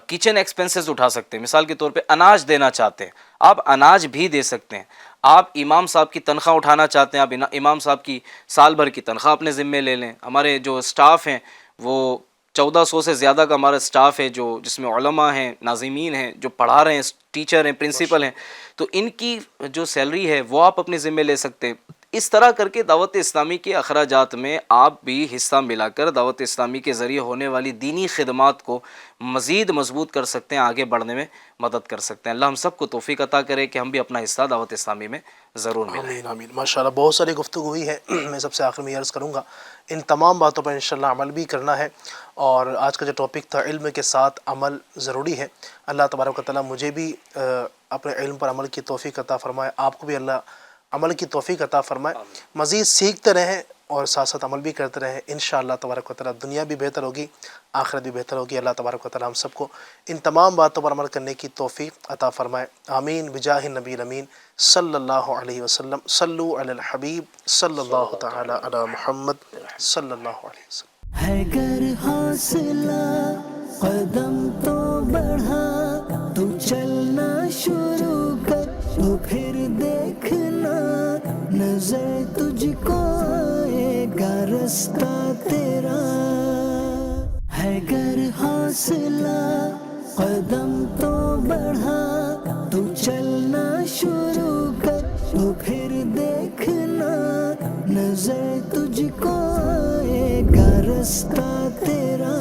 کچن ایکسپنسز اٹھا سکتے ہیں، مثال کے طور پہ اناج دینا چاہتے ہیں، آپ اناج بھی دے سکتے ہیں. آپ امام صاحب کی تنخواہ اٹھانا چاہتے ہیں، آپ امام صاحب کی سال بھر کی تنخواہ اپنے ذمے لے لیں. ہمارے جو سٹاف ہیں وہ 1400 سے زیادہ کا ہمارا سٹاف ہے، جس میں علماء ہیں، ناظمین ہیں، جو پڑھا رہے ہیں، ٹیچر ہیں، پرنسپل ہیں، تو ان کی جو سیلری ہے وہ آپ اپنے ذمے لے سکتے ہیں. اس طرح کر کے دعوت اسلامی کے اخراجات میں آپ بھی حصہ ملا کر دعوت اسلامی کے ذریعے ہونے والی دینی خدمات کو مزید مضبوط کر سکتے ہیں، آگے بڑھنے میں مدد کر سکتے ہیں. اللہ ہم سب کو توفیق عطا کرے کہ ہم بھی اپنا حصہ دعوت اسلامی میں ضرور ملیں. آمین آمین. ماشاءاللہ بہت ساری گفتگو ہوئی ہے. میں سب سے آخر میں یہ عرض کروں گا ان تمام باتوں پر انشاءاللہ عمل بھی کرنا ہے. اور آج کا جو ٹاپک تھا علم کے ساتھ عمل ضروری ہے. اللہ تبارک و تعالیٰ مجھے بھی اپنے علم پر عمل کی توفیق عطا فرمائے، آپ کو بھی اللہ عمل کی توفیق عطا فرمائے. مزید سیکھتے رہیں اور ساتھ ساتھ عمل بھی کرتے رہیں. انشاءاللہ تبارک و تعالیٰ دنیا بھی بہتر ہوگی، آخرت بھی بہتر ہوگی. اللہ تبارک و تعالیٰ ہم سب کو ان تمام باتوں پر عمل کرنے کی توفیق عطا فرمائے. آمین بجاہ النبی الامین صلی اللہ علیہ وسلم. صلو علی الحبیب صلی اللہ تعالی علی محمد صلی اللہ علیہ وسلم. ہے گر حوصلہ قدم تو بڑھا، تو چلنا شروع کر تو پھر دیکھنا نظر تجھ کو آئے گا رستہ تیرا. ہے گر حوصلہ قدم تو بڑھا، تو چلنا شروع کر تو پھر دیکھنا نظر تجھ کو آئے گا رستہ تیرا.